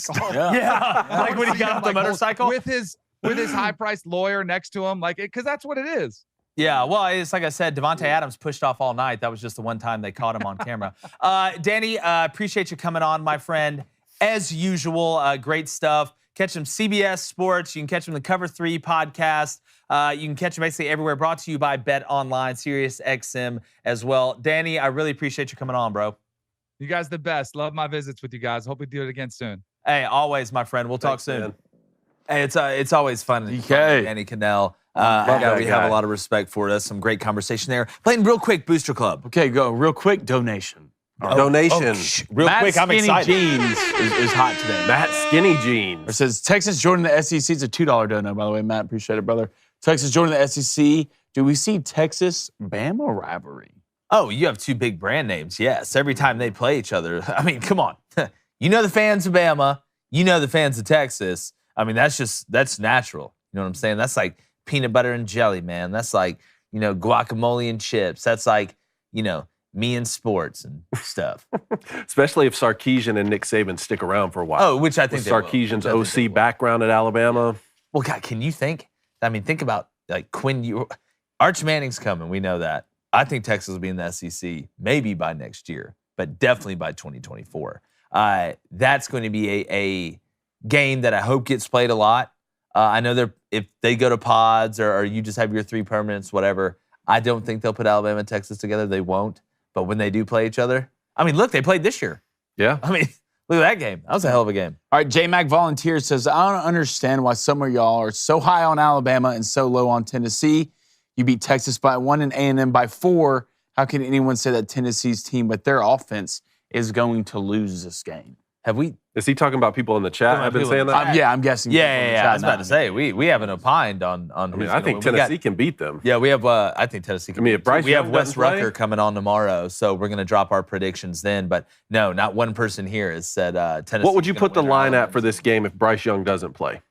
like when he got off the motorcycle with his high-priced lawyer next to him, like, because that's what it is. Yeah, well, it's like I said, Davante Adams pushed off all night. That was just the one time they caught him on camera. Danny, appreciate you coming on, my friend. As usual, great stuff. Catch him CBS Sports. You can catch him the Cover 3 podcast. You can catch him basically everywhere. Brought to you by Bet Online, Sirius XM as well. Danny, I really appreciate you coming on, bro. You guys the best. Love my visits with you guys. Hope we do it again soon. Hey, always, my friend. We'll talk soon. Man. Hey, it's always fun. DK. Danny Kanell. We guy. have a lot of respect for us. Some great conversation there. Playing real quick, Booster Club. Okay, go real quick. Donation. Donation. Real Matt quick, I'm Skinny excited. Jeans is hot today. Matt Skinny Jeans. It says Texas joining the SEC. It's a $2 dono, by the way. Matt, appreciate it, brother. Texas joining the SEC. Do we see Texas-Bama rivalry? Oh, you have two big brand names. Yes, every time they play each other. I mean, come on. You know the fans of Bama. You know the fans of Texas. I mean, that's natural. You know what I'm saying? That's like peanut butter and jelly, man. That's like, guacamole and chips. That's like, me and sports and stuff. Especially if Sarkisian and Nick Saban stick around for a while. Oh, which I think With they will. Sarkisian's Which I think they OC will. background at Alabama. Well, God, can you think? I mean, think about like Arch Manning's coming. We know that. I think Texas will be in the SEC maybe by next year, but definitely by 2024. That's going to be a game that I hope gets played a lot. I know if they go to pods or you just have your 3 permanents, whatever. I don't think they'll put Alabama and Texas together. They won't. But when they do play each other, I mean, look, they played this year. Yeah. I mean, look at that game. That was a hell of a game. All right, J-Mac Volunteer says, I don't understand why some of y'all are so high on Alabama and so low on Tennessee. You beat Texas by 1 and A&M by 4. How can anyone say that Tennessee's team with their offense is going to lose this game? Have we? Is he talking about people in the chat? I've been saying that. Yeah, I'm guessing. Yeah. I was about to say we haven't opined on. I mean, I think Tennessee can beat them. Yeah, we have. I think Tennessee can. I mean, if Bryce we have Young Wes doesn't play- Rucker coming on tomorrow, so we're gonna drop our predictions then. But no, not one person here has said Tennessee. What would you put the line at for this game if Bryce Young doesn't play?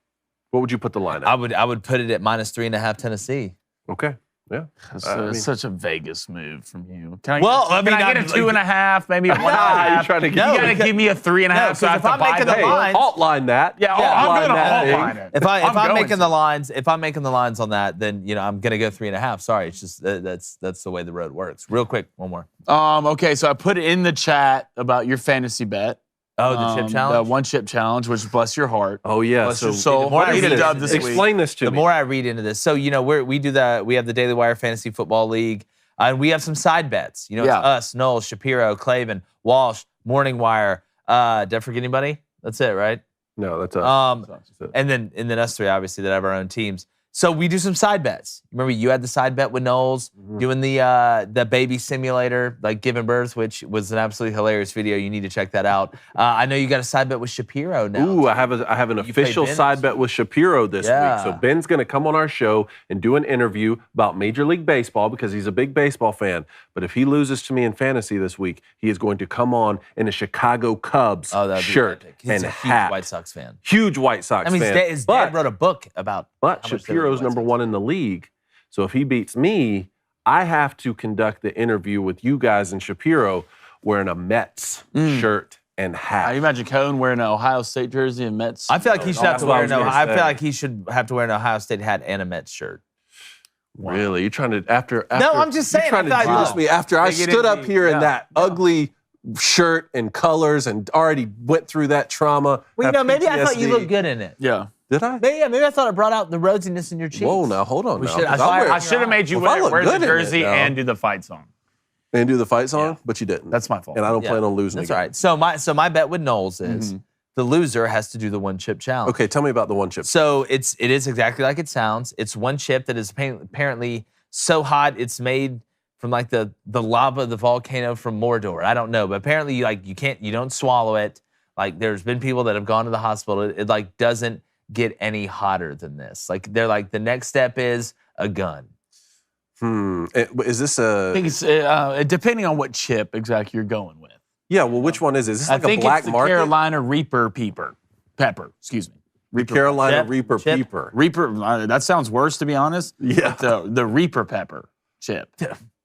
What would you put the line at? I would put it at -3.5 Tennessee. Okay. Yeah. It's such a Vegas move from you. Can I get a 2.5, maybe a 1.5? You're trying to You gotta give me a 3.5. So if I'm making the line, alt line that. Yeah, I'm gonna alt line it. If I'm making the lines on that, then I'm gonna go 3.5. Sorry, it's just that's the way the road works. Real quick, one more. Okay, so I put it in the chat about your fantasy bet. Oh, the chip challenge? The 1 chip challenge, which bless your heart. Oh yeah. Bless So your soul. more I read Need a into dub this- this week. explain this to The me. more I read into this, so we do that. We have the Daily Wire Fantasy Football League, and we have some side bets. It's us, Noel, Shapiro, Clavin, Walsh, Morning Wire. Did I forget anybody? That's it, right? No, that's us. And then us three, obviously, that have our own teams. So we do some side bets. Remember, you had the side bet with Knowles doing the baby simulator, like giving birth, which was an absolutely hilarious video. You need to check that out. I know you got a side bet with Shapiro now. Ooh, I have an official Ben side bet with Shapiro this Yeah. week. So Ben's going to come on our show and do an interview about Major League Baseball because he's a big baseball fan. But if he loses to me in fantasy this week, he is going to come on in a Chicago Cubs shirt He's and a hat. huge White Sox fan. Huge White Sox I mean, fan. his dad wrote a book about. But how much they were Shapiro's White number Sox. 1 in the league. So if he beats me, I have to conduct the interview with you guys and Shapiro wearing a Mets shirt and hat. I imagine Cohen wearing an Ohio State jersey and Mets. I feel like he should have to what I wear was no. gonna I feel say. like he should have to wear an Ohio State hat and a Mets shirt. Really? You're trying to after No, I'm just saying, You're trying I to feel like- juice me after I Dig it stood in up deep. here in Yeah. that ugly shirt and colors and already went through that trauma. Well, have maybe I thought you PTSD. looked good in it. Yeah. Did I? Maybe I thought it brought out the rosiness in your cheeks. Whoa, now hold on. We now, should- 'cause I I'm wearing- I should have made you Well, if I look wear the good in it, jersey though. and do the fight song. and do the fight song, but you didn't. That's my fault. And I don't Yeah, plan on losing That's again. all right. So my bet with Knowles is the loser has to do the 1 chip challenge. Okay, tell me about the 1 chip. So it is exactly like it sounds. It's 1 chip that is apparently so hot it's made from like the lava of the volcano from Mordor. I don't know, but apparently you don't swallow it. Like there's been people that have gone to the hospital. It like doesn't get any hotter than this. Like they're like the next step is a gun. Is this I a? think it's depending on what chip exactly you're going with. Yeah. Well, which one is it? Is this I like a think black it's the market? Carolina Reaper pepper. Excuse me. Reaper Carolina Chip? Reaper Chip? Peeper. Reaper. That sounds worse, to be honest. Yeah. But the Reaper pepper chip.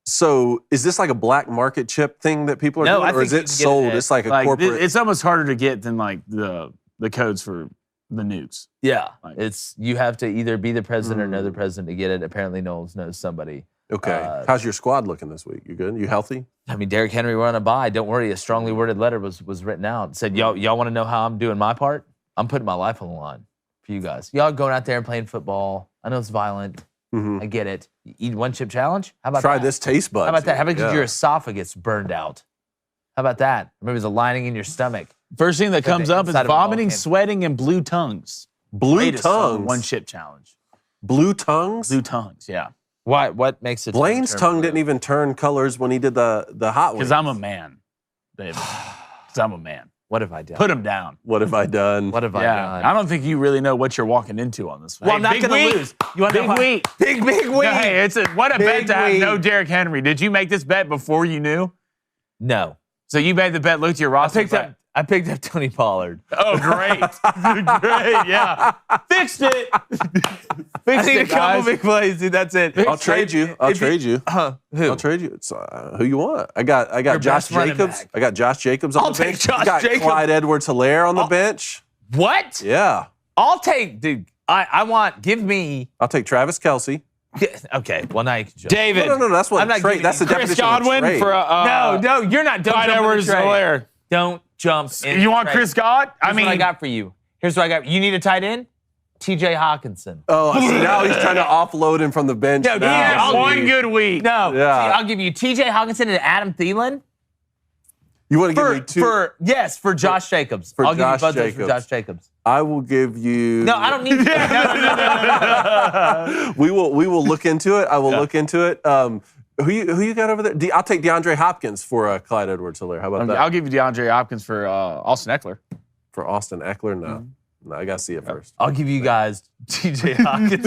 So is this like a black market chip thing that people are No, doing, I or think is you it can get it sold? at- It's like a Like corporate. it's almost harder to get than like the codes for the nukes. Yeah, Like- it's you have to either be the president or know the president to get it. Apparently, Knowles knows somebody. Okay. How's your squad looking this week? You good? You healthy? I mean, Derrick Henry, we're on a bye. Don't worry. A strongly worded letter was written out. It said, y'all want to know how I'm doing my part? I'm putting my life on the line for you guys. Y'all going out there and playing football. I know it's violent. I get it. You eat 1 chip challenge? How about Try that? this taste bud. How about that? How about Yeah. your esophagus burned out? How about that? Maybe the lining in your stomach. First thing that comes up is inside of a vomiting, volcano. sweating, and blue tongues. blue Latest on tongues? 1 chip challenge. Blue tongues? Blue tongues, yeah. Why? What makes it? Blaine's turn tongue blue? didn't even turn colors when he did the hot Because wings. I'm a man, David. Because I'm a man. What have I done? Put him down. What have I done? What have I Yeah. done? I don't think you really know what you're walking into on this one. Well, I'm not big going to week. lose. You want to Big know why? week. Big week. No, hey, what a bet Big to have week. no Derrick Henry. Did you make this bet before you knew? No. So you made the bet, looked at your roster. I picked up Tony Pollard. Oh, great. Great, yeah. Fixed it. Fixed I need it, a couple guys. big plays, dude. That's it. I'll trade you. I'll trade you. Who? I'll trade you. It's, who you want? I got Your Josh best running Jacobs. back. I got Josh Jacobs on I'll the take bench. Josh I got Jacobs. Clyde Edwards-Helaire on the bench. What? Yeah. I'll take, dude. Give me. I'll take Travis Kelce. Okay, well, now you can jump. David. No. That's what I'm not trade. giving That's the you Chris definition of Godwin trade. for No, you're not. Don't Clyde jump in the Edwards trade. Helaire. Don't jump in You the want trade. Chris God? Here's what I got for you. You need a tight end? T.J. Hawkinson. Oh, see, now he's trying to offload him from the bench. No, now. yeah, one good week. No, Yeah. see, I'll give you T.J. Hawkinson and Adam Thielen. You want to give me two? For Josh Jacobs. For I'll Josh give you both those for Jacobs. Josh Jacobs. I will give you. No, I don't need no. We will look into it. I will look into it. Who you got over there? I'll take DeAndre Hopkins for Clyde Edwards-Helaire. How about that? I'll give you DeAndre Hopkins for Austin Eckler. For Austin Eckler? No. No, I got to see it first. I'll give you guys T.J. Hawkins.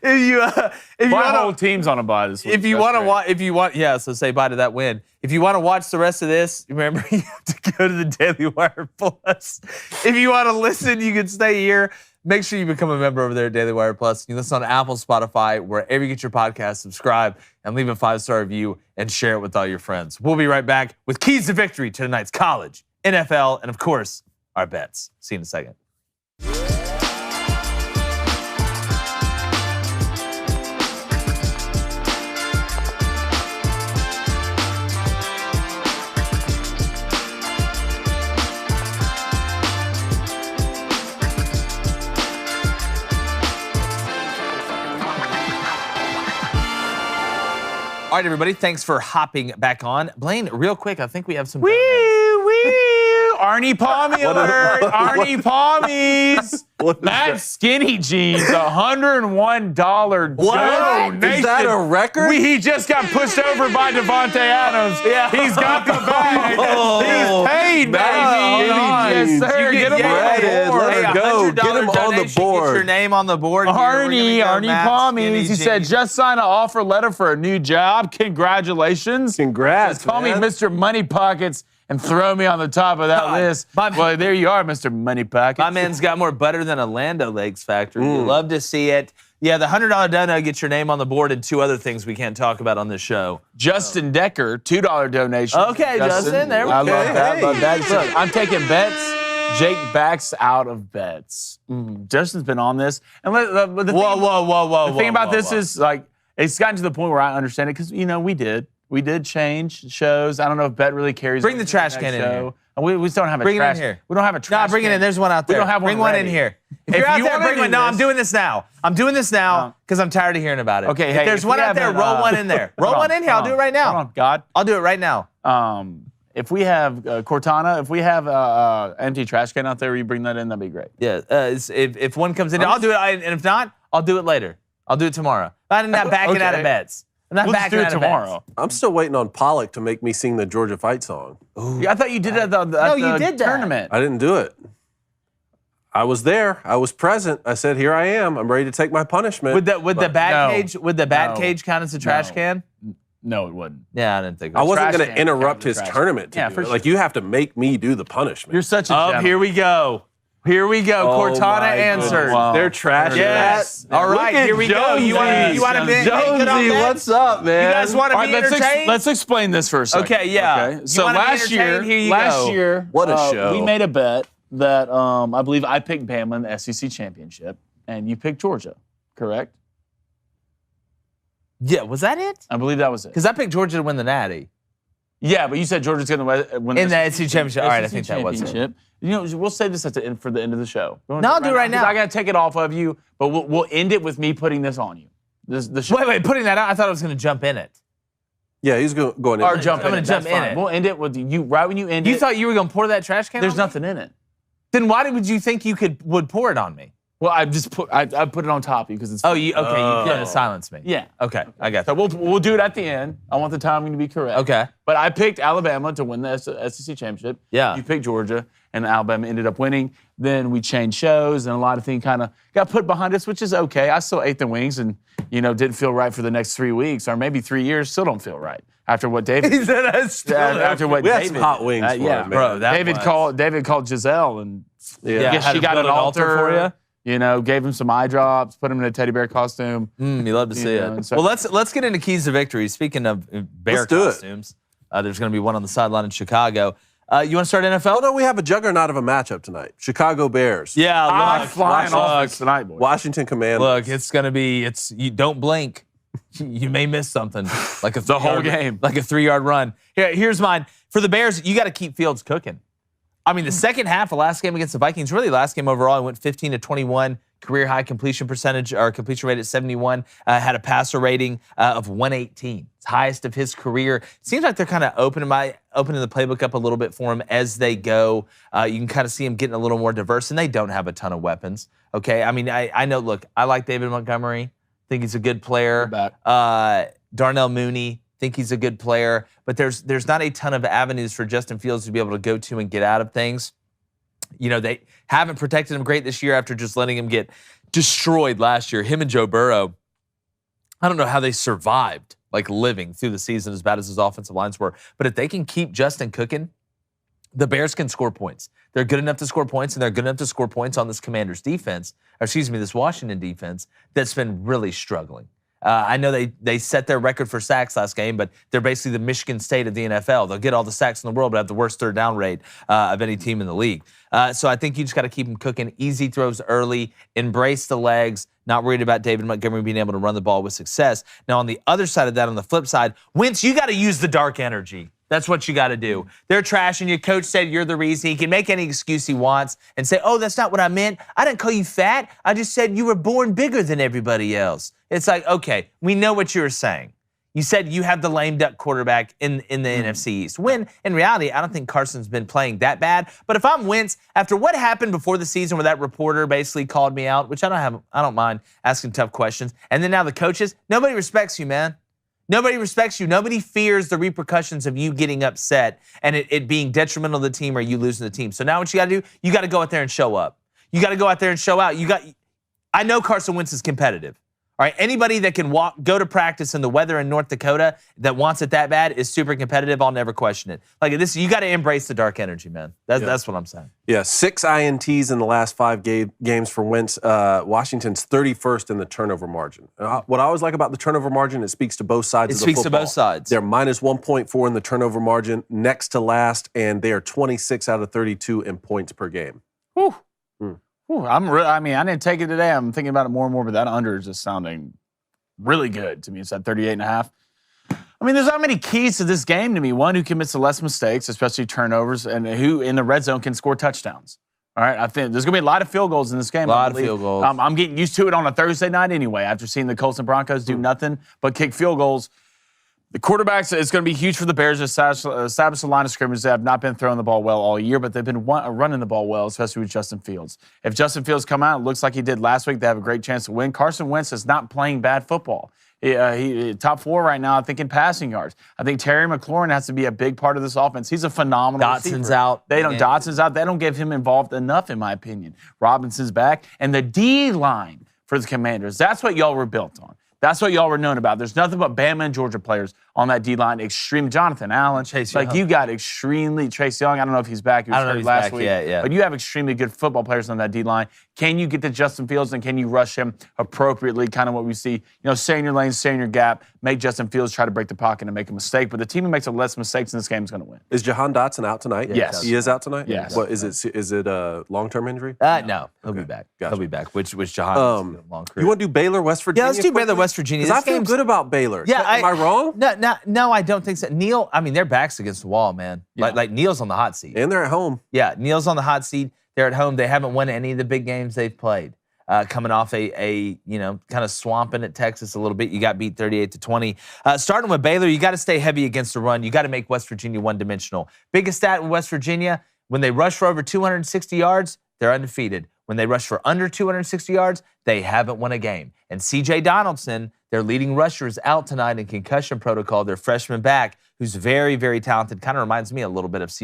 if you My want whole team's on a bye this week. if you want to watch, so say bye to that win. If you want to watch the rest of this, remember you have to go to the Daily Wire Plus. If you want to listen, you can stay here. Make sure you become a member over there at Daily Wire Plus. You listen on Apple, Spotify, wherever you get your podcast. Subscribe and leave a 5-star review and share it with all your friends. We'll be right back with keys to victory to tonight's college, NFL, and of course, our bets. See you in a second. All right, everybody, thanks for hopping back on. Blaine, real quick, I think we have some... Arnie Palmy alert! Arnie Palmies! That skinny jeans, $101 What? donation. Is that a record? He just got pushed over by Devonte Adams. Yeah. He's got the bag. Oh, He's paid, baby. Yes, sir. Get him on the board. Let's go. Get him on the board. Get your name on the board. here. We're gonna go Arnie Matt Palmies. Skinny He said, Jeans. just signed an offer letter for a new job. Congratulations. Congrats, Call me man. Mr. Money Pockets and throw me on the top of that list. Well, there you are, Mr. Money Pockets. My man's got more butter than a Lando Lakes factory. We love to see it. Yeah, the $100 dono gets your name on the board and 2 other things we can't talk about on this show. Justin Decker, $2 donation. Okay, Justin, there we I go. love that. Hey. Love that. Look, I'm taking bets. Jake backs out of bets. Justin's been on this. And the thing about this is, like, it's gotten to the point where I understand it because, we did. We did change shows. I don't know if bet really carries. Bring the over to trash next can in show. here. We just don't have a Bring it in trash. here. We don't have a trash. No, bring it can. in. There's one out there. We don't have one Bring one in ready. here. If If you're out you there, wanna bring do one. No, I'm this- doing this now. I'm doing this now because I'm tired of hearing about it. Okay, if hey, there's if one we out there, have roll one in there. Roll one in here. I'll do it right now. Hold on, God. I'll do it right now. If we have Cortana, if we have empty trash can out there, you bring that in, that'd be great. Yeah, if one comes in, I'll do it. And if not, I'll do it later. I'll do it tomorrow. I'm not backing out of Okay. bets. I'm not We'll just backing do it out of tomorrow. bets. I'm still waiting on Pollock to make me sing the Georgia Fight song. Yeah, I thought you did it at the you did that. tournament. I didn't do it. I was there. I was present. I said, "Here I am. I'm ready to take my punishment." Would the bat no. cage? Would the bat No. cage count as a trash No. can? No, it wouldn't. Yeah, I didn't think. I wasn't trash going to can interrupt counts as his trash can. tournament. To Yeah, do for it. sure. Like you have to make me do the punishment. You're such a Oh, gentleman. here we go. Here we go. Oh Cortana my answered. goodness. Wow. They're trash. Yes. At that. All right, Look at here we go. You want to be good on Jonesy, bets? what's up, man? You guys want to All be right, entertained? let's explain this for a second. Okay, yeah. Okay. You So wanna be last year, entertained? Here you go. What a show. we made a bet that I believe I picked Bama in the SEC championship, and you picked Georgia, correct? Yeah, was that it? I believe that was it. Because I picked Georgia to win the Natty. Yeah, but you said Georgia's going to win In the SEC championship. All right, I think that was it. championship. We'll save this at the end for the end of the show. No, I'll do it right now. I got to take it off of you, but we'll end it with me putting this on you. The show. Wait, putting that out. I thought I was going to jump in it. Yeah, he's going in. Or jump I'm in gonna it. jump That's in fine. it. We'll end it with you right when you end You it. thought you were going to pour that trash can? There's on me? nothing in it. Then why would you think you would pour it on me? Well, I put it on top of you because it's. Oh, you okay? You going to silence me? Yeah. Okay, I got So that. we'll do it at the end. I want the timing to be correct. Okay. But I picked Alabama to win the SEC championship. Yeah. You picked Georgia, and Alabama ended up winning. Then we changed shows, and a lot of things kind of got put behind us, which is okay. I still ate the wings, and didn't feel right for the next 3 weeks, or maybe 3 years. Still don't feel right after what David. He said I still after what We had David. some hot wings for yeah, him, man. bro. That David called Giselle, and Yeah. guess had she to got build an an altar altar for you? Gave him some eye drops, put him in a teddy bear costume. You love to see know, it. so- Well, let's get into keys to victory. Speaking of bear Let's do it. costumes, there's going to be one on the sideline in Chicago. You want to start NFL? Oh no, we have a juggernaut of a matchup tonight. Chicago Bears. Yeah, I'm look, flying offense tonight, boys. Washington Commanders. look, it's going to be. You don't blink. You may miss something like a The whole 3-yard game. like a 3-yard run. Here's mine for the Bears. You got to keep Fields cooking. I mean, the second half of last game against the Vikings, really last game overall, he went 15 to 21, career high completion percentage or completion rate at 71, had a passer rating of 118. It's highest of his career. It seems like they're kind of opening the playbook up a little bit for him as they go. You can kind of see him getting a little more diverse, and they don't have a ton of weapons. Okay, I mean, I know. Look, I like David Montgomery. Think he's a good player. Darnell Mooney. Think he's a good player, but there's not a ton of avenues for Justin Fields to be able to go to and get out of things. You know, they haven't protected him great this year after just letting him get destroyed last year. Him and Joe Burrow, I don't know how they survived like living through the season as bad as his offensive lines were. But if they can keep Justin cooking, the Bears can score points. They're good enough to score points, and they're good enough to score points on this Commanders defense, this Washington defense that's been really struggling. I know they set their record for sacks last game, but they're basically the Michigan State of the NFL. They'll get all the sacks in the world, but have the worst third down rate of any team in the league. So I think you just got to keep them cooking. Easy throws early, embrace the legs, not worried about David Montgomery being able to run the ball with success. Now, on the other side of that, on the flip side, Wentz, you got to use the dark energy. That's what you got to do. They're trashing you. Coach said you're the reason. He can make any excuse he wants and say, oh, that's not what I meant. I didn't call you fat. I just said you were born bigger than everybody else. It's like, okay, we know what you were saying. You said you have the lame duck quarterback in the NFC East. When, in reality, I don't think Carson's been playing that bad. But if I'm Wentz, after what happened before the season where that reporter basically called me out, which I don't mind asking tough questions, and then now the coaches, nobody respects you, man. Nobody respects you. Nobody fears the repercussions of you getting upset and it being detrimental to the team or you losing the team. So now what you got to do, you got to go out there and show up. You got to go out there and show out. I know Carson Wentz is competitive. All right, anybody that can go to practice in the weather in North Dakota that wants it that bad is super competitive. I'll never question it. Like this, you got to embrace the dark energy, man. That's what I'm saying. Yeah, 6 INTs in the last 5 games for Wentz. Washington's 31st in the turnover margin. What I always like about the turnover margin, it speaks to both sides of the football. It speaks to both sides. They're minus 1.4 in the turnover margin, next to last, and they are 26 out of 32 in points per game. Whew. I didn't take it today. I'm thinking about it more and more, but that under is just sounding really good to me. It's at 38.5. I mean, there's not many keys to this game to me. One, who commits the less mistakes, especially turnovers, and who in the red zone can score touchdowns. All right, I think there's going to be a lot of field goals in this game. A lot of field goals. I'm getting used to it on a Thursday night anyway, after seeing the Colts and Broncos do nothing but kick field goals. The quarterbacks, it's going to be huge for the Bears to establish the line of scrimmage. They have not been throwing the ball well all year, but they've been running the ball well, especially with Justin Fields. If Justin Fields come out, it looks like he did last week, they have a great chance to win. Carson Wentz is not playing bad football. He top 4 right now, I think, in passing yards. I think Terry McLaurin has to be a big part of this offense. He's a phenomenal Dotson's receiver. out. Dotson's out. They don't get him involved enough, in my opinion. Robinson's back. And the D-line for the Commanders, that's what y'all were built on. That's what y'all were known about. There's nothing but Bama and Georgia players on that D-line. Extreme Jonathan Allen. Chase Young. You got extremely Chase Young. I don't know if he's back. He was hurt last week. Yeah. But you have extremely good football players on that D-line. Can you get to Justin Fields and can you rush him appropriately? Kind of what we see. Stay in your lane, stay in your gap, make Justin Fields try to break the pocket and make a mistake. But the team who makes less mistakes in this game is going to win. Is Jahan Dotson out tonight? Yes. He is out tonight? Yes. What is it a long-term injury? No. He'll be back. Gotcha. He'll be back, which Jahan has a long career. You want to do Baylor, West Virginia? Yeah, let's do Baylor, West Virginia. Because I feel good about Baylor. Yeah, Am I wrong? No, I don't think so. Neil, their back's against the wall, man. Yeah. Like Neil's on the hot seat. And they're at home. Yeah, Neil's on the hot seat. They're at home. They haven't won any of the big games they've played. Coming off a kind of swamping at Texas a little bit. You got beat 38-20. Starting with Baylor, you got to stay heavy against the run. You got to make West Virginia one-dimensional. Biggest stat in West Virginia, when they rush for over 260 yards, they're undefeated. When they rush for under 260 yards, they haven't won a game. And C.J. Donaldson, their leading rusher, is out tonight in concussion protocol. Their freshman back, who's very, very talented, kind of reminds me a little bit of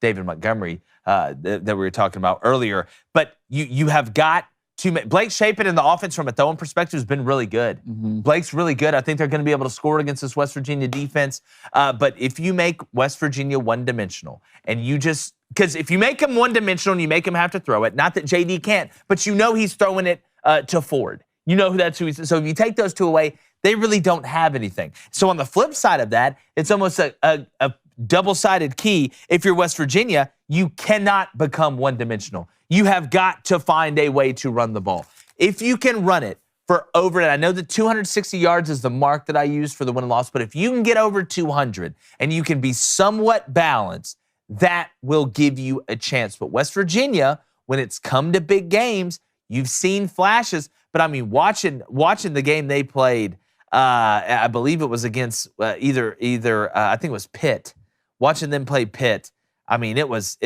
David Montgomery that we were talking about earlier. But you have got to make Blake Shapen in the offense from a throwing perspective has been really good. Mm-hmm. Blake's really good. I think they're going to be able to score against this West Virginia defense. But if you make West Virginia one-dimensional and because if you make them one-dimensional and you make them have to throw it, not that JD can't, but he's throwing it to Ford. That's who he's. So if you take those two away, they really don't have anything. So on the flip side of that, it's almost a double-sided key. If you're West Virginia, you cannot become one-dimensional. You have got to find a way to run the ball. If you can run it for over, and I know that 260 yards is the mark that I use for the win and loss, but if you can get over 200 and you can be somewhat balanced, that will give you a chance. But West Virginia, when it's come to big games, you've seen flashes. But I mean, watching the game they played, I believe it was against either I think it was Pitt. Watching them play Pitt, I mean, it was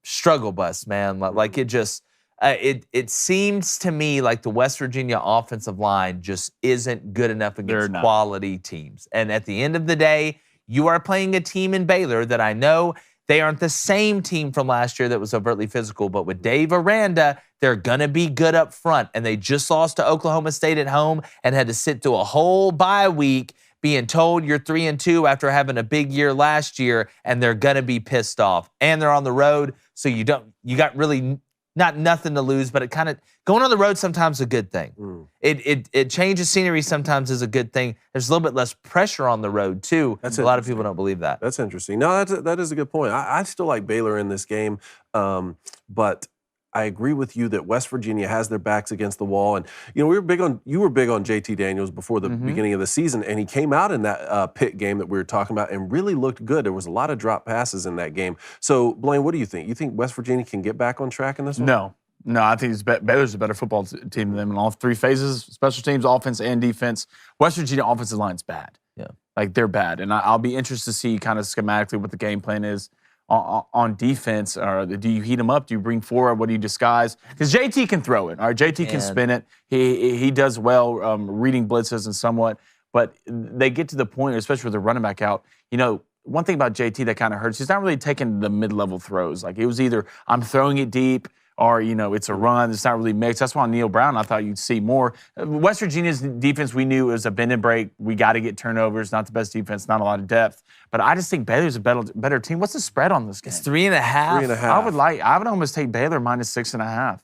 struggle bus, man. Like it just it seems to me like the West Virginia offensive line just isn't good enough against quality teams. And at the end of the day, you are playing a team in Baylor that I know they aren't the same team from last year that was overtly physical, but with Dave Aranda, they're going to be good up front. And they just lost to Oklahoma State at home and had to sit through a whole bye week being told you're 3-2 after having a big year last year, and they're going to be pissed off. And they're on the road, so you got really not nothing to lose, but it kind of going on the road sometimes is a good thing. It changes scenery sometimes is a good thing. There's a little bit less pressure on the road too. A lot of people don't believe that. That's interesting. No, that is a good point. I still like Baylor in this game, but I agree with you that West Virginia has their backs against the wall. And you were big on JT Daniels before the beginning of the season, and he came out in that Pitt game that we were talking about and really looked good. There was a lot of drop passes in that game. So Blaine, what do you think? You think West Virginia can get back on track in this one? No, I think Baylor's a better football team than them in all three phases: special teams, offense, and defense. West Virginia offensive line's bad. Yeah, like they're bad, and I'll be interested to see kind of schematically what the game plan is on defense. Or do you heat them up? Do you bring forward? What do you disguise? Because JT can throw it. All right, JT can spin it. He does well reading blitzes and somewhat. But they get to the point, especially with the running back out. One thing about JT that kind of hurts, he's not really taking the mid-level throws. Like it was either I'm throwing it deep, or, it's a run. It's not really mixed. That's why on Neil Brown, I thought you'd see more. West Virginia's defense, we knew it was a bend and break. We got to get turnovers. Not the best defense, not a lot of depth. But I just think Baylor's a better team. What's the spread on this game? It's 3.5. 3.5. I would almost take Baylor minus 6.5.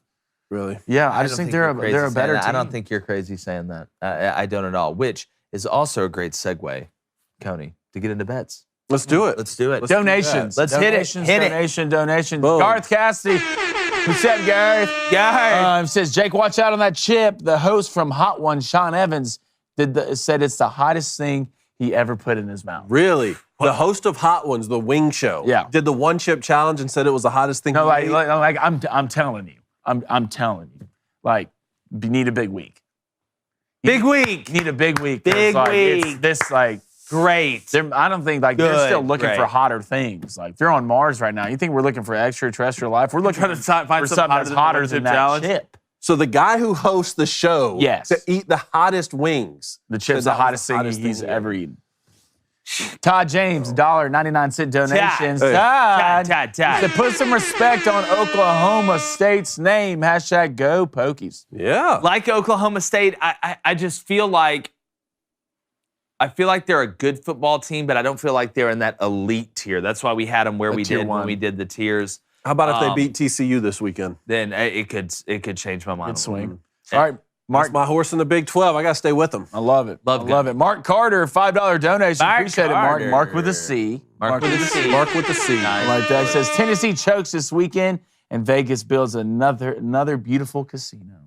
Really? Yeah, I just think they're a better team. I don't think you're crazy saying that. I don't at all, which is also a great segue, Coney, to get into bets. Let's do it. Let's do it. Donations. Let's hit it. Donations. Boom. Garth Cassidy. What's up, Garth? Says, Jake, watch out on that chip. The host from Hot One, Sean Evans, said it's the hottest thing he ever put in his mouth. Really? The host of Hot Ones, the wing show, did the one chip challenge and said it was the hottest thing. No, I'm telling you. I'm telling you. Like, you need a big week. Big week. You need a big week. Big week. It's this, like, great. I don't think they're still looking for hotter things. Like they're on Mars right now. You think we're looking for extraterrestrial life? We're looking trying to find for something that's hotter than that chip. So the guy who hosts the show to eat the hottest wings. The chip's the hottest thing he's ever eaten. Todd James, $1.99 donations. Todd. To put some respect on Oklahoma State's name. # Go Pokies. Yeah. Like Oklahoma State, I just feel like they're a good football team, but I don't feel like they're in that elite tier. That's why we had them where we did when we did the tiers. How about if they beat TCU this weekend? Then it could change my mind. Good swing. All right, Mark. That's my horse in the Big 12. I got to stay with them. I love it. Love it. Mark Carter, $5 donation. Appreciate it, Mark. Mark with a C. Mark with a C. Mark with a C. I like that. It says Tennessee chokes this weekend, and Vegas builds another beautiful casino.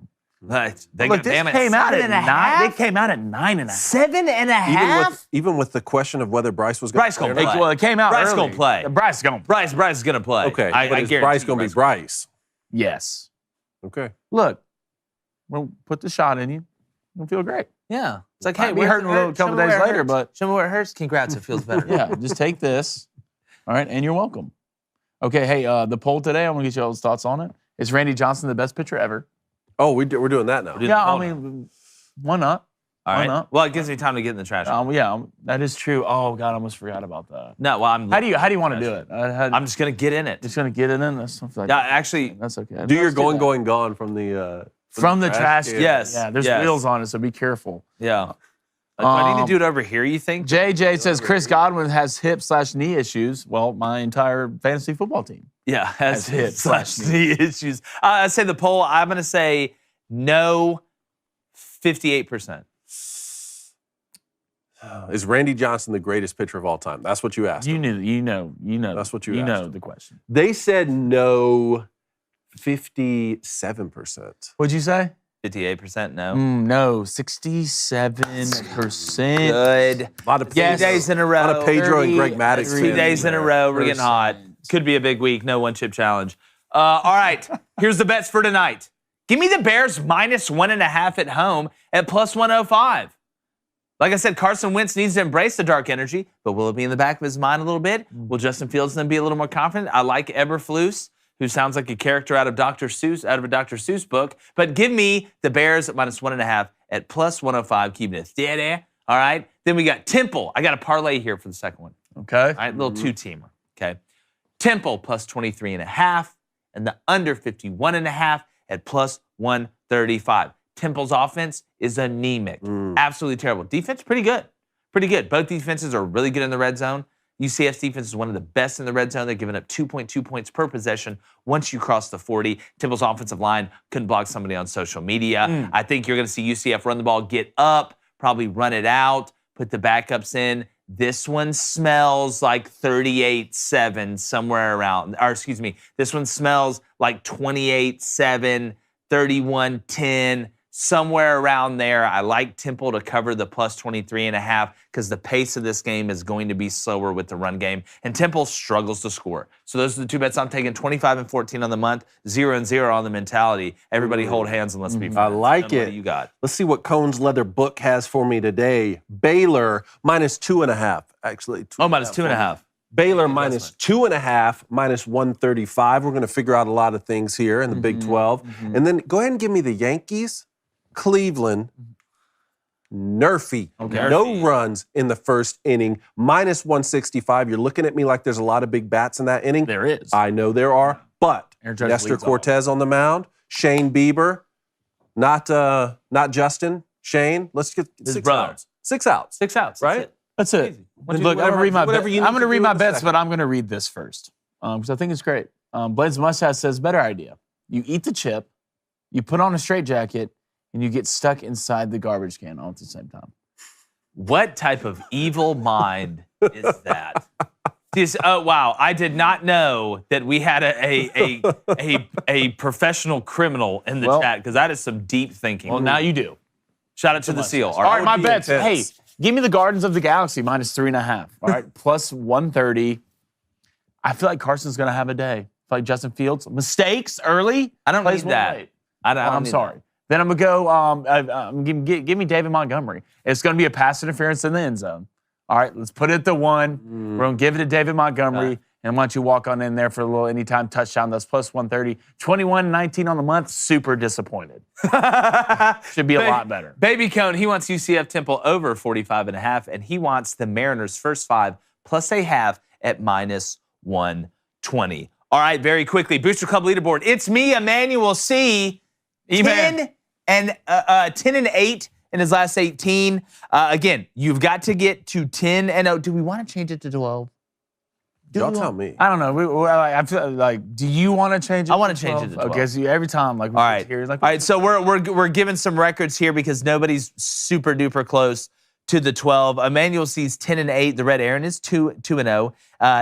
Look, this came out at 9. They came out at 9.5. 7.5. Even with the question of whether Bryce was going to play. Well, it came out Bryce early. going to play. Bryce is going to play. Okay, I is Bryce going to be Bryce? Yes. Okay. Look, we'll put the shot in you. You'll feel great. Yeah. It's like, hey, we're hurting a couple days later, but show me where it hurts. Congrats, it feels better. Yeah, just take this. All right, and you're welcome. Okay, hey, the poll today, I'm going to get you all those thoughts on it. Is Randy Johnson the best pitcher ever? Oh, we're doing that now. Yeah, I mean, why not? All right. Why not? Well, it gives me time to get in the trash. Yeah, that is true. Oh God, I almost forgot about that. No, well, How do you want to do it? I'm just gonna get in it. Just gonna get it in. That's something like actually, that's okay. Do your going gone from the trash? Yes. Yeah, there's wheels on it, so be careful. Yeah. Do I need to do it over here, you think? JJ says Chris Godwin has hip/knee issues. Well, my entire fantasy football team. Yeah, has hip/knee issues. I say the poll. I'm gonna say no. 58%. Is Randy Johnson the greatest pitcher of all time? That's what you asked. You know. That's what you asked. You know the question. They said no. 57%. What'd you say? 58%, no. No, 67%. Good. A lot of 2 days in a row. A lot of Pedro and Greg Maddox. 2 days in a row. We're getting hot. Could be a big week. No one-chip challenge. All right. Here's the bets for tonight. Give me the Bears -1.5 at home at +105. Like I said, Carson Wentz needs to embrace the dark energy, but will it be in the back of his mind a little bit? Will Justin Fields then be a little more confident? I like Eberflus, who sounds like a character out of a Dr. Seuss book. But give me the Bears at -1.5 at +105, keeping it steady. All right. Then we got Temple. I got a parlay here for the second one. Okay. All right, little two-teamer. Okay. Temple +23.5 and the under 51.5 at +135. Temple's offense is anemic. Absolutely terrible. Defense, pretty good. Pretty good. Both defenses are really good in the red zone. UCF's defense is one of the best in the red zone. They're giving up 2.2 points per possession once you cross the 40. Temple's offensive line couldn't block somebody on social media. I think you're going to see UCF run the ball, get up, probably run it out, put the backups in. This one smells like 38-7 somewhere around, or excuse me, this one smells like 28-7, 31-10, somewhere around there. I like Temple to cover the +23.5 because the pace of this game is going to be slower with the run game, and Temple struggles to score. So those are the two bets I'm taking, 25 and 14 on the month, 0 and 0 on the mentality. Everybody hold hands and let's be friends. I like Tell me it. What do you got? Let's see what Cone's Leather Book has for me today. Baylor -2.5. Actually, -2.5. Baylor -2.5, -135. We're going to figure out a lot of things here in the Big 12. And then go ahead and give me the Yankees, Cleveland, Nerfy. No runs in the first inning, -165. You're looking at me like there's a lot of big bats in that inning. There is. I know there are, but Aaron Judge Nestor leads off. Cortez on the mound, Shane Bieber, not Justin, Shane. Let's get His 6 brother. outs. 6 outs. 6 outs. Right? That's it. That's it. Easy. And look, I'm going whatever you need to to read do my in a bets, second. but I'm going to read this first because I think it's great. Blaine's Mustache says, better idea. You eat the chip, you put on a straitjacket, and you get stuck inside the garbage can all at the same time. What type of evil mind is that? Oh wow! I did not know that we had a professional criminal in the chat because that is some deep thinking. Well, now you do. Shout out to the seal. All right, my be bets. intense. Hey, give me the Gardens of the Galaxy -3.5. All right, +130. I feel like Carson's going to have a day. I feel like Justin Fields, mistakes early. I don't plays need well that. late. I'm I'm sorry. Then I'm going to go, give me David Montgomery. It's going to be a pass interference in the end zone. All right, let's put it at the 1. We're going to give it to David Montgomery. And why don't you walk on in there for a little anytime touchdown? That's +130. 21-19 on the month. Super disappointed. Should be a lot better. Baby Cone, he wants UCF Temple over 45.5, and he wants the Mariners' first 5 +0.5 at -120. All right, very quickly, Booster Club leaderboard. It's me, Emmanuel C. 10 and 8 in his last 18. Again, you've got to get to 10 and 0. Do we want to change it to 12? Y'all tell me. I don't know. I feel like, do you want to change it? I want to change it to 12. Okay, so every time, like, All right. here, like, All right, so we're giving some records here because nobody's super duper close to the 12. Emmanuel C's 10 and 8. The Red Aaron is 2 and 0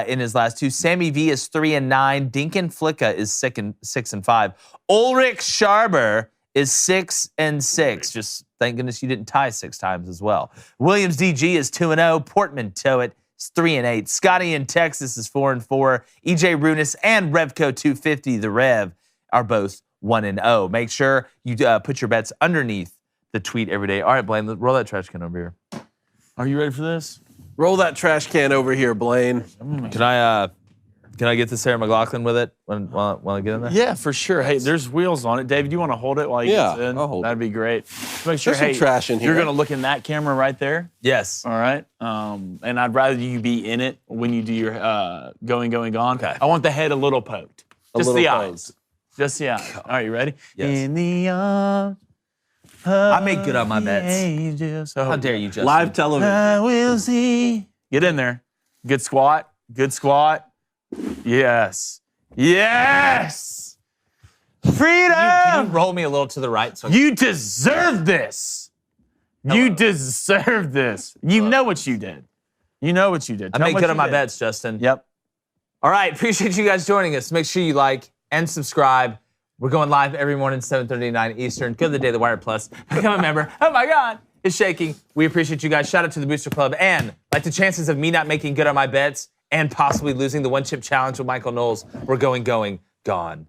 in his last 2. Sammy V is 3 and 9. Dinkin Flicka is 6 and 5. Ulrich Sharber is 6 and 6. Just thank goodness you didn't tie 6 times as well. Williams DG is 2 and 0. Portman Toet is 3 and 8. Scotty in Texas is 4 and 4. EJ Runis and Revco 250, the Rev, are both 1 and 0. Make sure you put your bets underneath the tweet every day. All right, Blaine, roll that trash can over here. Are you ready for this? Roll that trash can over here, Blaine. Can I get the Sarah McLachlan with it while I get in there? Yeah, for sure. Hey, there's wheels on it. David, you want to hold it while he gets in? I'll hold That'd be great. Make sure, There's some trash in here. You're going to look in that camera right there. Yes. All right. And I'd rather you be in it when you do your going, gone. Okay. I want the head a little poked. Just little the poked. eyes. Just the eyes. All right, you ready? Yes. In the arms I make good on my of the bets. angels. How dare you, Justin? Live television. I will see. Get in there. Good squat. Good squat. Yes. Yes. Freedom. Can you roll me a little to the right? So You deserve this. You deserve this. You know what you did. You know what you did. I Tell make what good you on my did. bets, Justin. Yep. All right, appreciate you guys joining us. Make sure you like and subscribe. We're going live every morning, 7:39 Eastern. Go to the Day the Wire Plus. Become a member. Oh my God, it's shaking. We appreciate you guys. Shout out to the Booster Club. And like the chances of me not making good on my bets and possibly losing the one-chip challenge with Michael Knowles, we're going, gone.